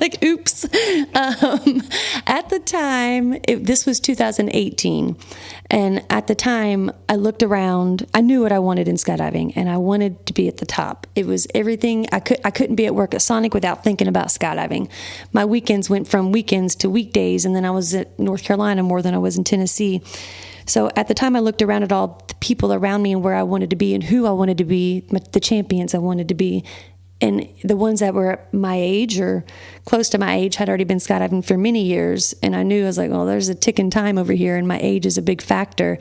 Like, oops. At the time, this was 2018. And at the time, I looked around. I knew what I wanted in skydiving, and I wanted to be at the top. It was everything. I couldn't be at work at Sonic without thinking about skydiving. My weekends went from weekends to weekdays, and then I was at North Carolina more than I was in Tennessee. So at the time, I looked around at all the people around me and where I wanted to be and who I wanted to be, the champions I wanted to be. And the ones that were my age or close to my age had already been skydiving for many years. And I knew, I was like, well, there's a ticking time over here, and my age is a big factor.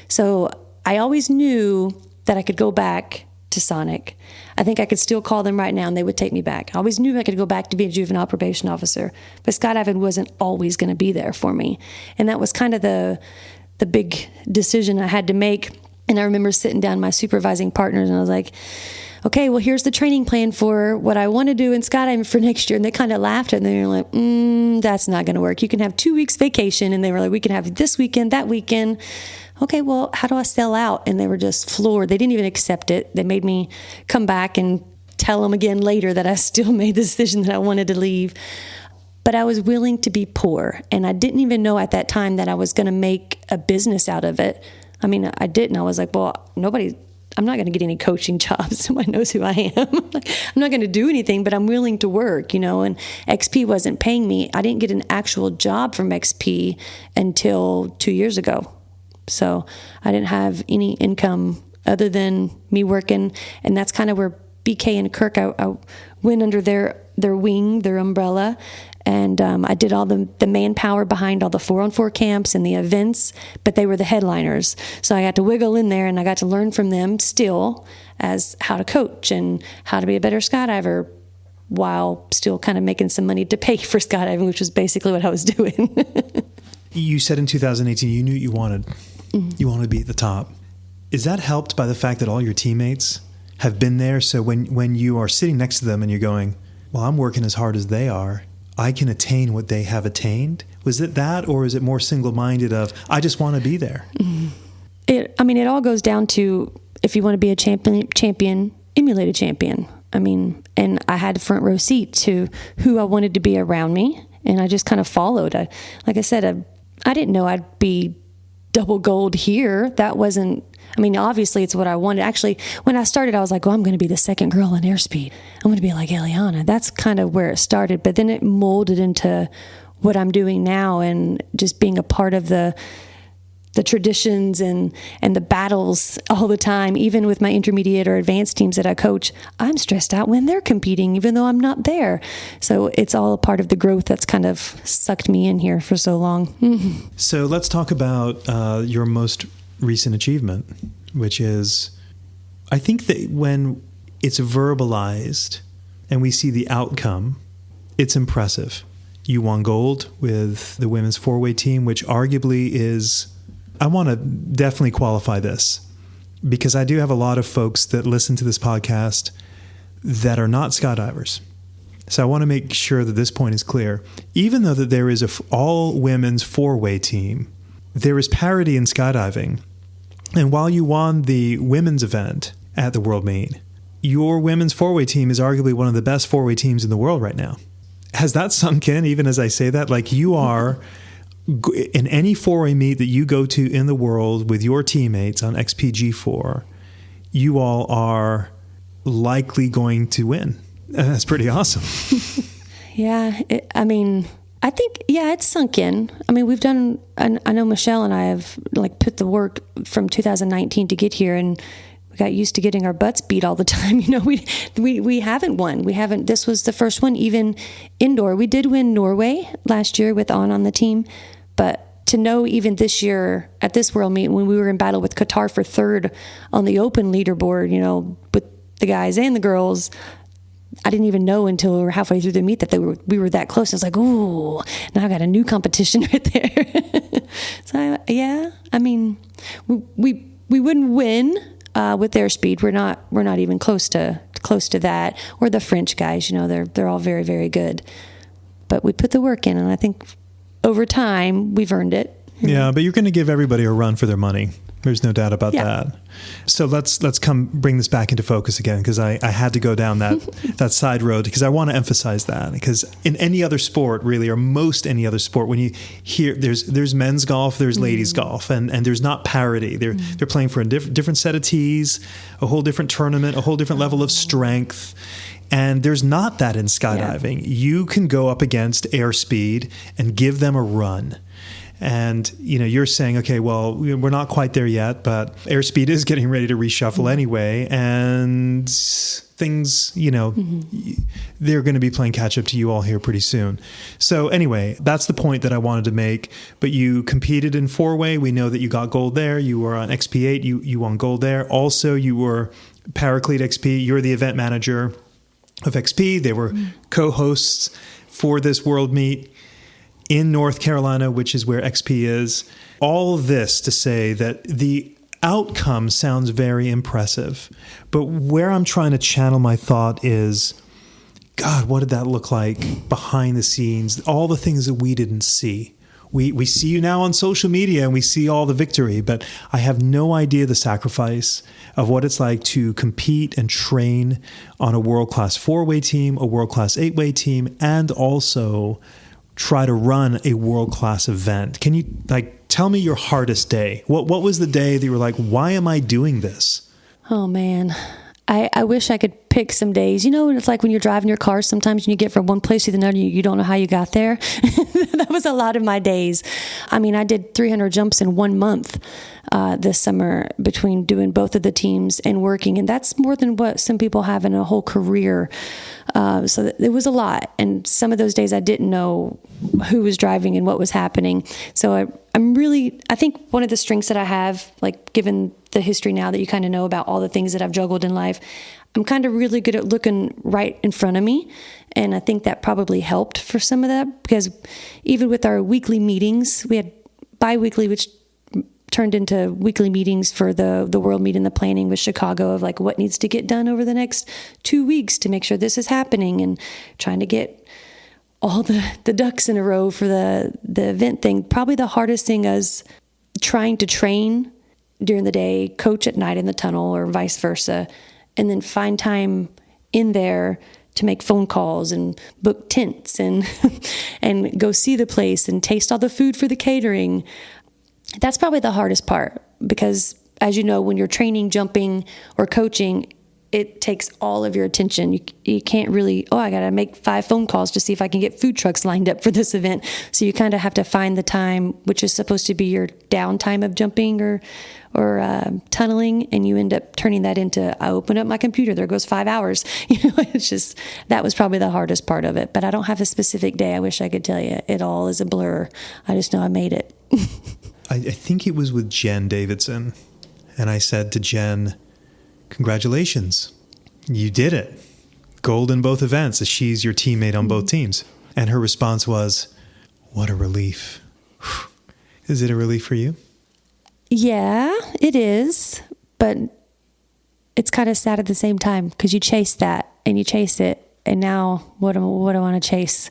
So I always knew that I could go back to Sonic. I think I could still call them right now and they would take me back. I always knew I could go back to be a juvenile probation officer, but skydiving wasn't always going to be there for me. And that was kind of the big decision I had to make. And I remember sitting down with my supervising partners, and I was like, okay, well, here's the training plan for what I want to do in skydiving for next year. And they kind of laughed, and they were like, that's not going to work. You can have 2 weeks vacation. And they were like, we can have this weekend, that weekend. Okay, well, how do I sell out? And they were just floored. They didn't even accept it. They made me come back and tell them again later that I still made the decision that I wanted to leave. But I was willing to be poor. And I didn't even know at that time that I was going to make a business out of it. I mean, I didn't. I was like, well, I'm not going to get any coaching jobs. Somebody knows who I am. I'm not going to do anything, but I'm willing to work, and XP wasn't paying me. I didn't get an actual job from XP until 2 years ago. So I didn't have any income other than me working. And that's kind of where BK and Kirk, I went under their wing, their umbrella. And I did all the manpower behind all the 4-on-4 camps and the events, but they were the headliners. So I got to wiggle in there, and I got to learn from them still as how to coach and how to be a better skydiver while still kind of making some money to pay for skydiving, which was basically what I was doing. You said in 2018 you knew you wanted to be at the top. Is that helped by the fact that all your teammates have been there? So when you are sitting next to them and you're going, well, I'm working as hard as they are, I can attain what they have attained. Was it that, or is it more single-minded of, I just want to be there? Mm-hmm. It all goes down to, if you want to be a champion, emulate a champion. And I had a front row seat to who I wanted to be around me, and I just kind of followed. Like I said, I didn't know I'd be double gold here. That wasn't, obviously it's what I wanted. Actually, when I started, I was like, well, I'm going to be the second girl in airspeed. I'm going to be like Eliana. That's kind of where it started. But then it molded into what I'm doing now, and just being a part of the traditions and the battles all the time. Even with my intermediate or advanced teams that I coach, I'm stressed out when they're competing, even though I'm not there. So it's all a part of the growth that's kind of sucked me in here for so long. So let's talk about your most recent achievement, which is, I think that when it's verbalized and we see the outcome, it's impressive. You won gold with the women's four-way team, which arguably is, I want to definitely qualify this because I do have a lot of folks that listen to this podcast that are not skydivers. So I want to make sure that this point is clear. Even though that there is a all women's four-way team, there is parity in skydiving. And while you won the women's event at the World Meet, your women's four-way team is arguably one of the best four-way teams in the world right now. Has that sunk in even as I say that? Like you are, in any four-way meet that you go to in the world with your teammates on XPG4, you all are likely going to win. That's pretty awesome. Yeah. I think, it's sunk in. I mean, we've done, I know Michelle and I have put the work from 2019 to get here, and we got used to getting our butts beat all the time. We haven't won. This was the first one, even indoor. We did win Norway last year with on the team, but to know even this year at this World Meet, when we were in battle with Qatar for third on the open leaderboard, with the guys and the girls, I didn't even know until we were halfway through the meet that we were that close. I was like, ooh, now I got a new competition right there. So we wouldn't win with their speed. We're not even close to that. Or the French guys, they're all very, very good. But we put the work in, and I think over time we've earned it. Yeah, but you're going to give everybody a run for their money. There's no doubt about that. So let's bring this back into focus again, because I had to go down that side road, because I want to emphasize that, because in any other sport, really, or most any other sport, when you hear there's men's golf, there's ladies golf, and there's not parity. They're playing for a different set of tees, a whole different tournament, a whole different level of strength. And there's not that in skydiving. Yeah. You can go up against airspeed and give them a run. And, you're saying, okay, well, we're not quite there yet, but airspeed is getting ready to reshuffle anyway. And things, they're going to be playing catch up to you all here pretty soon. So anyway, that's the point that I wanted to make. But you competed in four-way. We know that you got gold there. You were on XP8. You won gold there. Also, you were Paraclete XP. You're the event manager of XP. They were co-hosts for this World Meet in North Carolina, which is where XP is. All this to say that the outcome sounds very impressive. But where I'm trying to channel my thought is, God, what did that look like behind the scenes? All the things that we didn't see. We see you now on social media and we see all the victory, but I have no idea the sacrifice of what it's like to compete and train on a world-class four-way team, a world-class eight-way team, and also try to run a world-class event. Can you tell me your hardest day? What was the day that you were like, why am I doing this? Oh man, I wish I could pick some days. It's like when you're driving your car, sometimes when you get from one place to another, you don't know how you got there. That was a lot of my days. I mean, I did 300 jumps in 1 month this summer between doing both of the teams and working. And that's more than what some people have in a whole career. So it was a lot. And some of those days I didn't know who was driving and what was happening. So I think one of the strengths that I have, given the history now that you kind of know about all the things that I've juggled in life, I'm kind of really good at looking right in front of me. And I think that probably helped for some of that, because even with our weekly meetings, we had bi-weekly, which turned into weekly meetings for the World Meet and the planning with Chicago of what needs to get done over the next 2 weeks to make sure this is happening, and trying to get all the ducks in a row for the event thing. Probably the hardest thing is trying to train during the day, coach at night in the tunnel, or vice versa, and then find time in there to make phone calls and book tents and and go see the place and taste all the food for the catering. That's probably the hardest part, because as you know, when you're training, jumping, or coaching, it takes all of your attention. You can't really, I got to make 5 phone calls to see if I can get food trucks lined up for this event. So you kind of have to find the time, which is supposed to be your downtime of jumping or tunneling, and you end up turning that into, I open up my computer, there goes 5 hours. It's just, that was probably the hardest part of it. But I don't have a specific day. I wish I could tell you. It all is a blur. I just know I made it. I think it was with Jen Davidson, and I said to Jen, congratulations. You did it. Gold in both events. She's your teammate on both teams. And her response was, what a relief. Is it a relief for you? Yeah, it is. But it's kind of sad at the same time because you chase that and you chase it. And now what do I want to chase?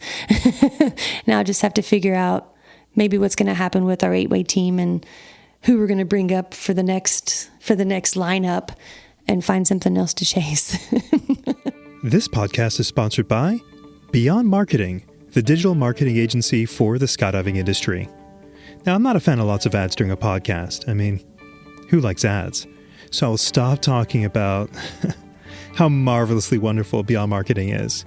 Now I just have to figure out maybe what's going to happen with our 8-way team and who we're going to bring up for the next lineup and find something else to chase. This podcast is sponsored by Beyond Marketing, the digital marketing agency for the skydiving industry. Now, I'm not a fan of lots of ads during a podcast. I mean, who likes ads? So I'll stop talking about how marvelously wonderful Beyond Marketing is.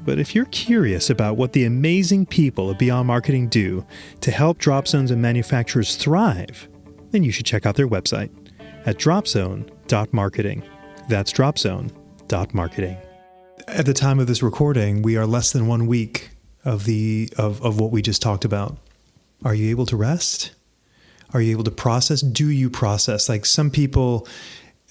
But if you're curious about what the amazing people of Beyond Marketing do to help drop zones and manufacturers thrive, then you should check out their website at dropzone.marketing. That's dropzone.marketing. At the time of this recording, we are less than 1 week of what we just talked about. Are you able to rest? Are you able to process? Do you process? Like some people,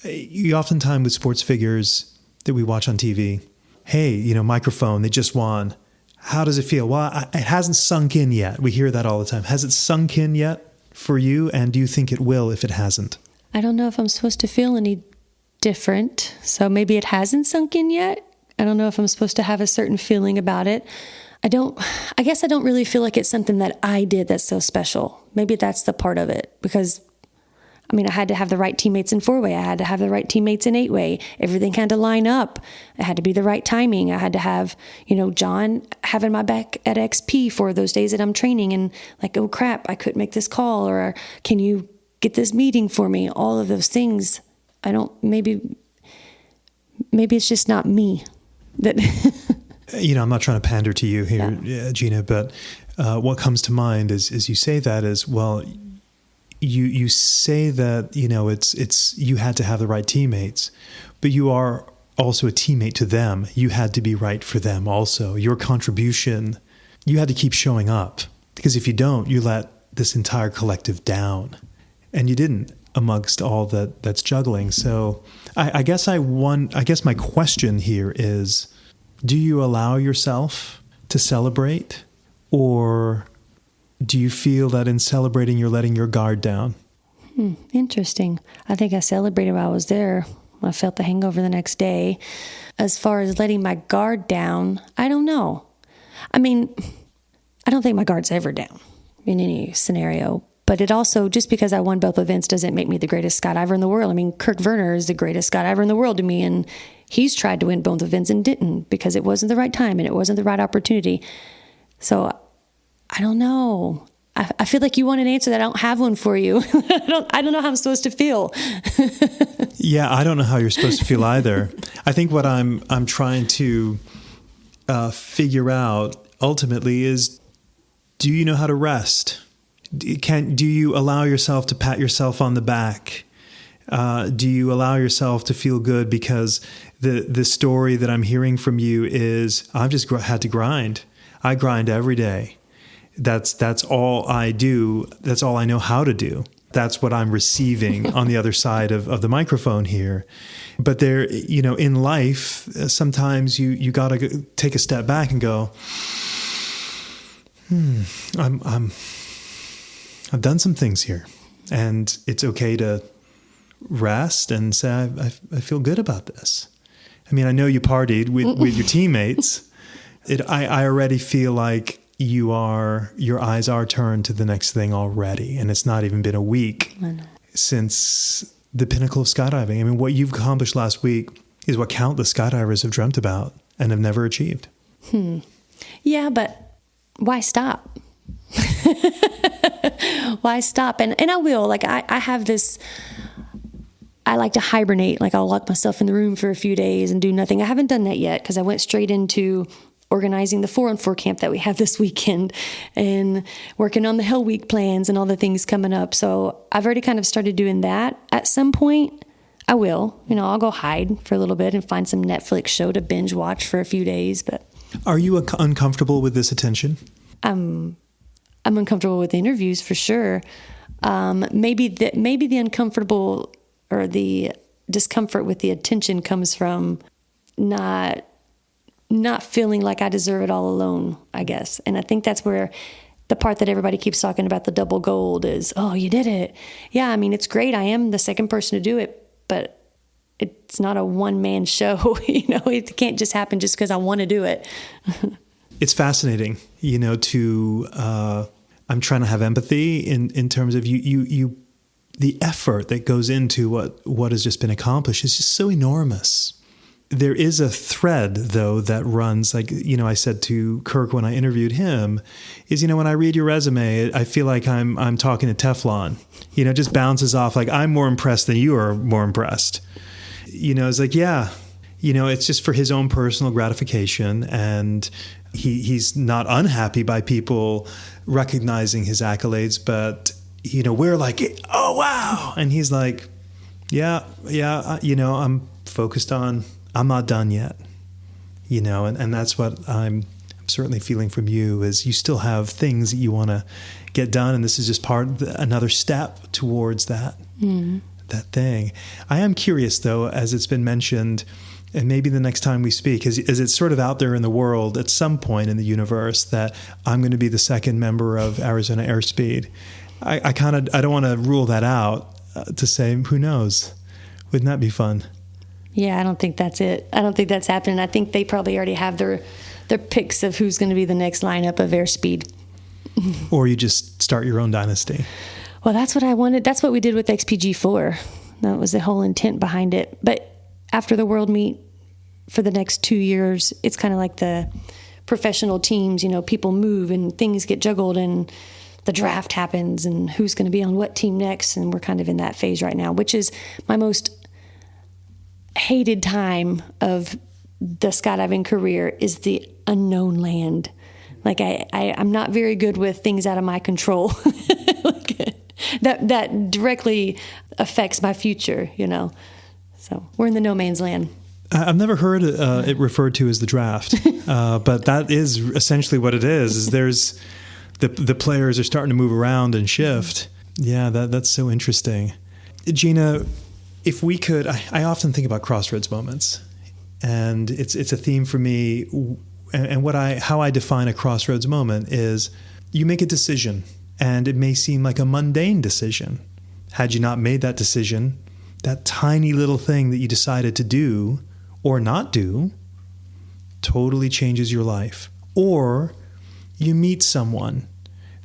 you oftentimes with sports figures that we watch on TV, hey, microphone, they just won. How does it feel? Well, it hasn't sunk in yet. We hear that all the time. Has it sunk in yet for you? And do you think it will if it hasn't? I don't know if I'm supposed to feel any different. So maybe it hasn't sunk in yet. I don't know if I'm supposed to have a certain feeling about it. I guess I don't really feel like it's something that I did that's so special. Maybe that's the part of it because, I had to have the right teammates in 4-way. I had to have the right teammates in 8-way. Everything had to line up. It had to be the right timing. I had to have, John having my back at XP for those days that I'm training and like, oh crap, I couldn't make this call or can you get this meeting for me? All of those things. Maybe it's just not me that... I'm not trying to pander to you here, Jeana, but what comes to mind is you say that as well. You say that it's you had to have the right teammates, but you are also a teammate to them. You had to be right for them also. Your contribution, you had to keep showing up because if you don't, you let this entire collective down, and you didn't amongst all that's juggling. So I guess my question here is, do you allow yourself to celebrate, or do you feel that in celebrating you're letting your guard down? Interesting. I think I celebrated while I was there. I felt the hangover the next day. As far as letting my guard down, I don't know. I don't think my guard's ever down in any scenario. But it also, just because I won both events doesn't make me the greatest skydiver in the world. Kirk Werner is the greatest skydiver in the world to me, and he's tried to win both events and didn't because it wasn't the right time and it wasn't the right opportunity. So I don't know. I feel like you want an answer that I don't have one for you. I don't know how I'm supposed to feel. Yeah, I don't know how you're supposed to feel either. I think what I'm trying to figure out ultimately is, do you know how to rest? Do you allow yourself to pat yourself on the back? Do you allow yourself to feel good because the story that I'm hearing from you is, I've just had to grind. I grind every day. That's all I do. That's all I know how to do. That's what I'm receiving on the other side of the microphone here. But there, in life, sometimes you got to take a step back and go, I've done some things here, and it's okay to rest and say, I feel good about this. I know you partied with your teammates. I already feel like your eyes are turned to the next thing already, and it's not even been a week since the pinnacle of skydiving. What you've accomplished last week is what countless skydivers have dreamt about and have never achieved. Yeah, but why stop? Why stop? And I will. I have this, I like to hibernate. I'll lock myself in the room for a few days and do nothing. I haven't done that yet because I went straight into organizing the 4-on-4 camp that we have this weekend and working on the Hell Week plans and all the things coming up. So I've already kind of started doing that. At some point, I will. I'll go hide for a little bit and find some Netflix show to binge watch for a few days. But are you uncomfortable with this attention? I'm uncomfortable with the interviews for sure. Maybe the uncomfortable or the discomfort with the attention comes from not feeling like I deserve it all alone, I guess. And I think that's where the part that everybody keeps talking about, the double gold, is, oh, you did it. Yeah, I mean, it's great. I am the second person to do it, but it's not a one-man show. It can't just happen just because I want to do it. It's fascinating, I'm trying to have empathy in terms of you the effort that goes into what has just been accomplished is just so enormous. There is a thread, though, that runs, like, I said to Kirk when I interviewed him, is, when I read your resume, I feel like I'm talking to Teflon. It just bounces off like I'm more impressed than you are more impressed. It's like, yeah, it's just for his own personal gratification. And he's not unhappy by people recognizing his accolades, but, we're like, oh, wow. And he's like, yeah, I'm focused on, I'm not done yet, and that's what I'm certainly feeling from you, is you still have things that you want to get done. And this is just another step towards that, that thing. I am curious, though, as it's been mentioned, and maybe the next time we speak, is it's sort of out there in the world at some point in the universe that I'm going to be the second member of Arizona Airspeed. I don't want to rule that out to say, who knows? Wouldn't that be fun? Yeah, I don't think that's it. I don't think that's happening. I think they probably already have their picks of who's going to be the next lineup of Airspeed. Or you just start your own dynasty. Well, that's what I wanted. That's what we did with XPG4. That was the whole intent behind it. But after the World Meet for the next 2 years, it's kind of like the professional teams. People move and things get juggled and the draft happens and who's going to be on what team next. And we're kind of in that phase right now, which is my most hated time of the skydiving career, is the unknown land. Like I'm not very good with things out of my control. that directly affects my future, So we're in the no man's land. I've never heard it referred to as the draft, but that is essentially what it is. Is there's the players are starting to move around and shift. Yeah, that's so interesting. Jeana, if we could, I often think about crossroads moments, and it's a theme for me. And how I define a crossroads moment is you make a decision, and it may seem like a mundane decision. Had you not made that decision, that tiny little thing that you decided to do or not do totally changes your life. Or you meet someone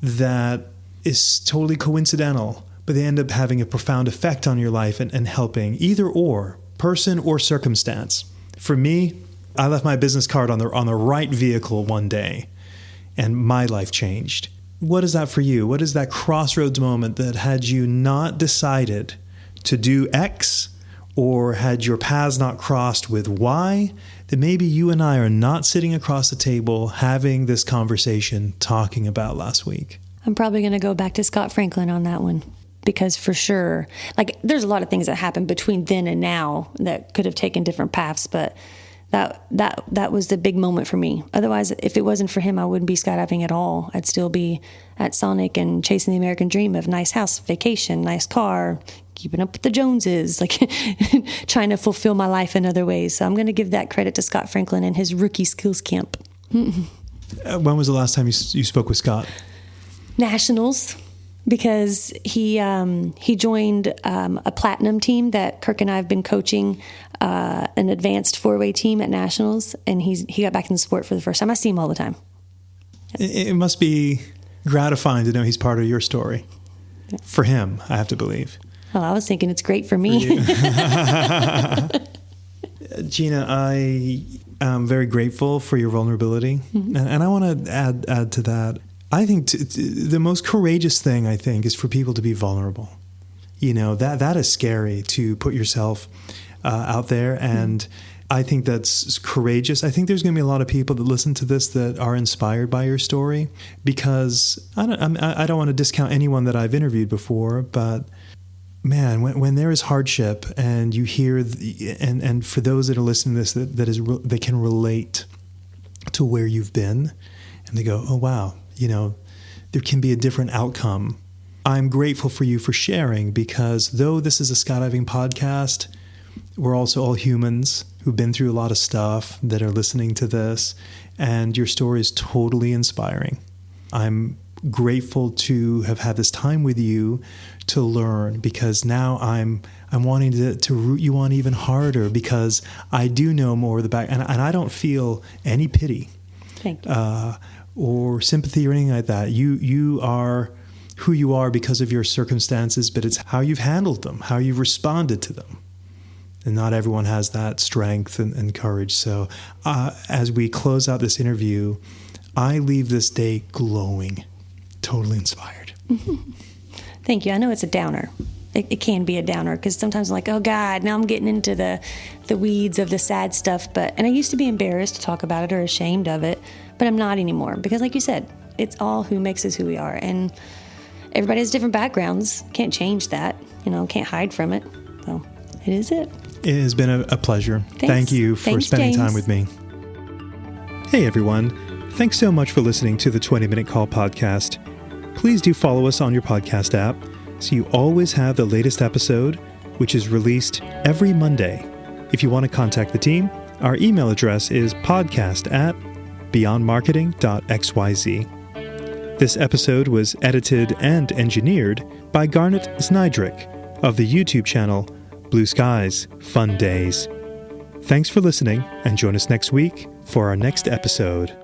that is totally coincidental, but they end up having a profound effect on your life and helping, either or, person or circumstance. For me, I left my business card on the right vehicle one day, and my life changed. What is that for you? What is that crossroads moment that had you not decided to do X, or had your paths not crossed with Y, that maybe you and I are not sitting across the table having this conversation talking about last week? I'm probably going to go back to Scott Franklin on that one, because for sure, there's a lot of things that happened between then and now that could have taken different paths, but that was the big moment for me. Otherwise, if it wasn't for him, I wouldn't be skydiving at all. I'd still be at Sonic and chasing the American dream of nice house, vacation, nice car, keeping up with the Joneses, trying to fulfill my life in other ways. So I'm going to give that credit to Scott Franklin and his rookie skills camp. When was the last time you spoke with Scott? Nationals, because he joined a platinum team that Kirk and I have been coaching, an advanced 4-way team at Nationals, and he got back in the sport for the first time. I see him all the time. It must be gratifying to know he's part of your story. Yeah. For him, I have to believe. Oh, I was thinking it's great for me. Jeana, I am very grateful for your vulnerability, and I want to add to that. I think the most courageous thing, is for people to be vulnerable. That is scary, to put yourself out there, and I think that's courageous. I think there's going to be a lot of people that listen to this that are inspired by your story, because I don't want to discount anyone that I've interviewed before, but man, when there is hardship and you hear, and for those that are listening to this, they can relate to where you've been, and they go, oh wow, there can be a different outcome. I'm grateful for you for sharing, because though this is a skydiving podcast, we're also all humans who've been through a lot of stuff that are listening to this, and your story is totally inspiring. I'm grateful to have had this time with you to learn, because now I'm wanting to root you on even harder, because I do know more of the back, and I don't feel any pity. Thank you. Or sympathy or anything like that. You are who you are because of your circumstances, but it's how you've handled them, how you've responded to them. And not everyone has that strength and courage. So as we close out this interview, I leave this day glowing, totally inspired. Thank you. I know it's a downer. It can be a downer, because sometimes I'm like, oh God, now I'm getting into the weeds of the sad stuff. And I used to be embarrassed to talk about it or ashamed of it, but I'm not anymore, because like you said, it's all who makes us who we are. And everybody has different backgrounds. Can't change that, can't hide from it. So it is it. It has been a pleasure. Thanks. Thank you for spending James. time with me. Hey everyone. Thanks so much for listening to the 20-Minute Call podcast. Please do follow us on your podcast app so you always have the latest episode, which is released every Monday. If you want to contact the team, our email address is podcast@beyondmarketing.xyz. This episode was edited and engineered by Garnet Znydrick of the YouTube channel Blue Skies, Fun Days. Thanks for listening, and join us next week for our next episode.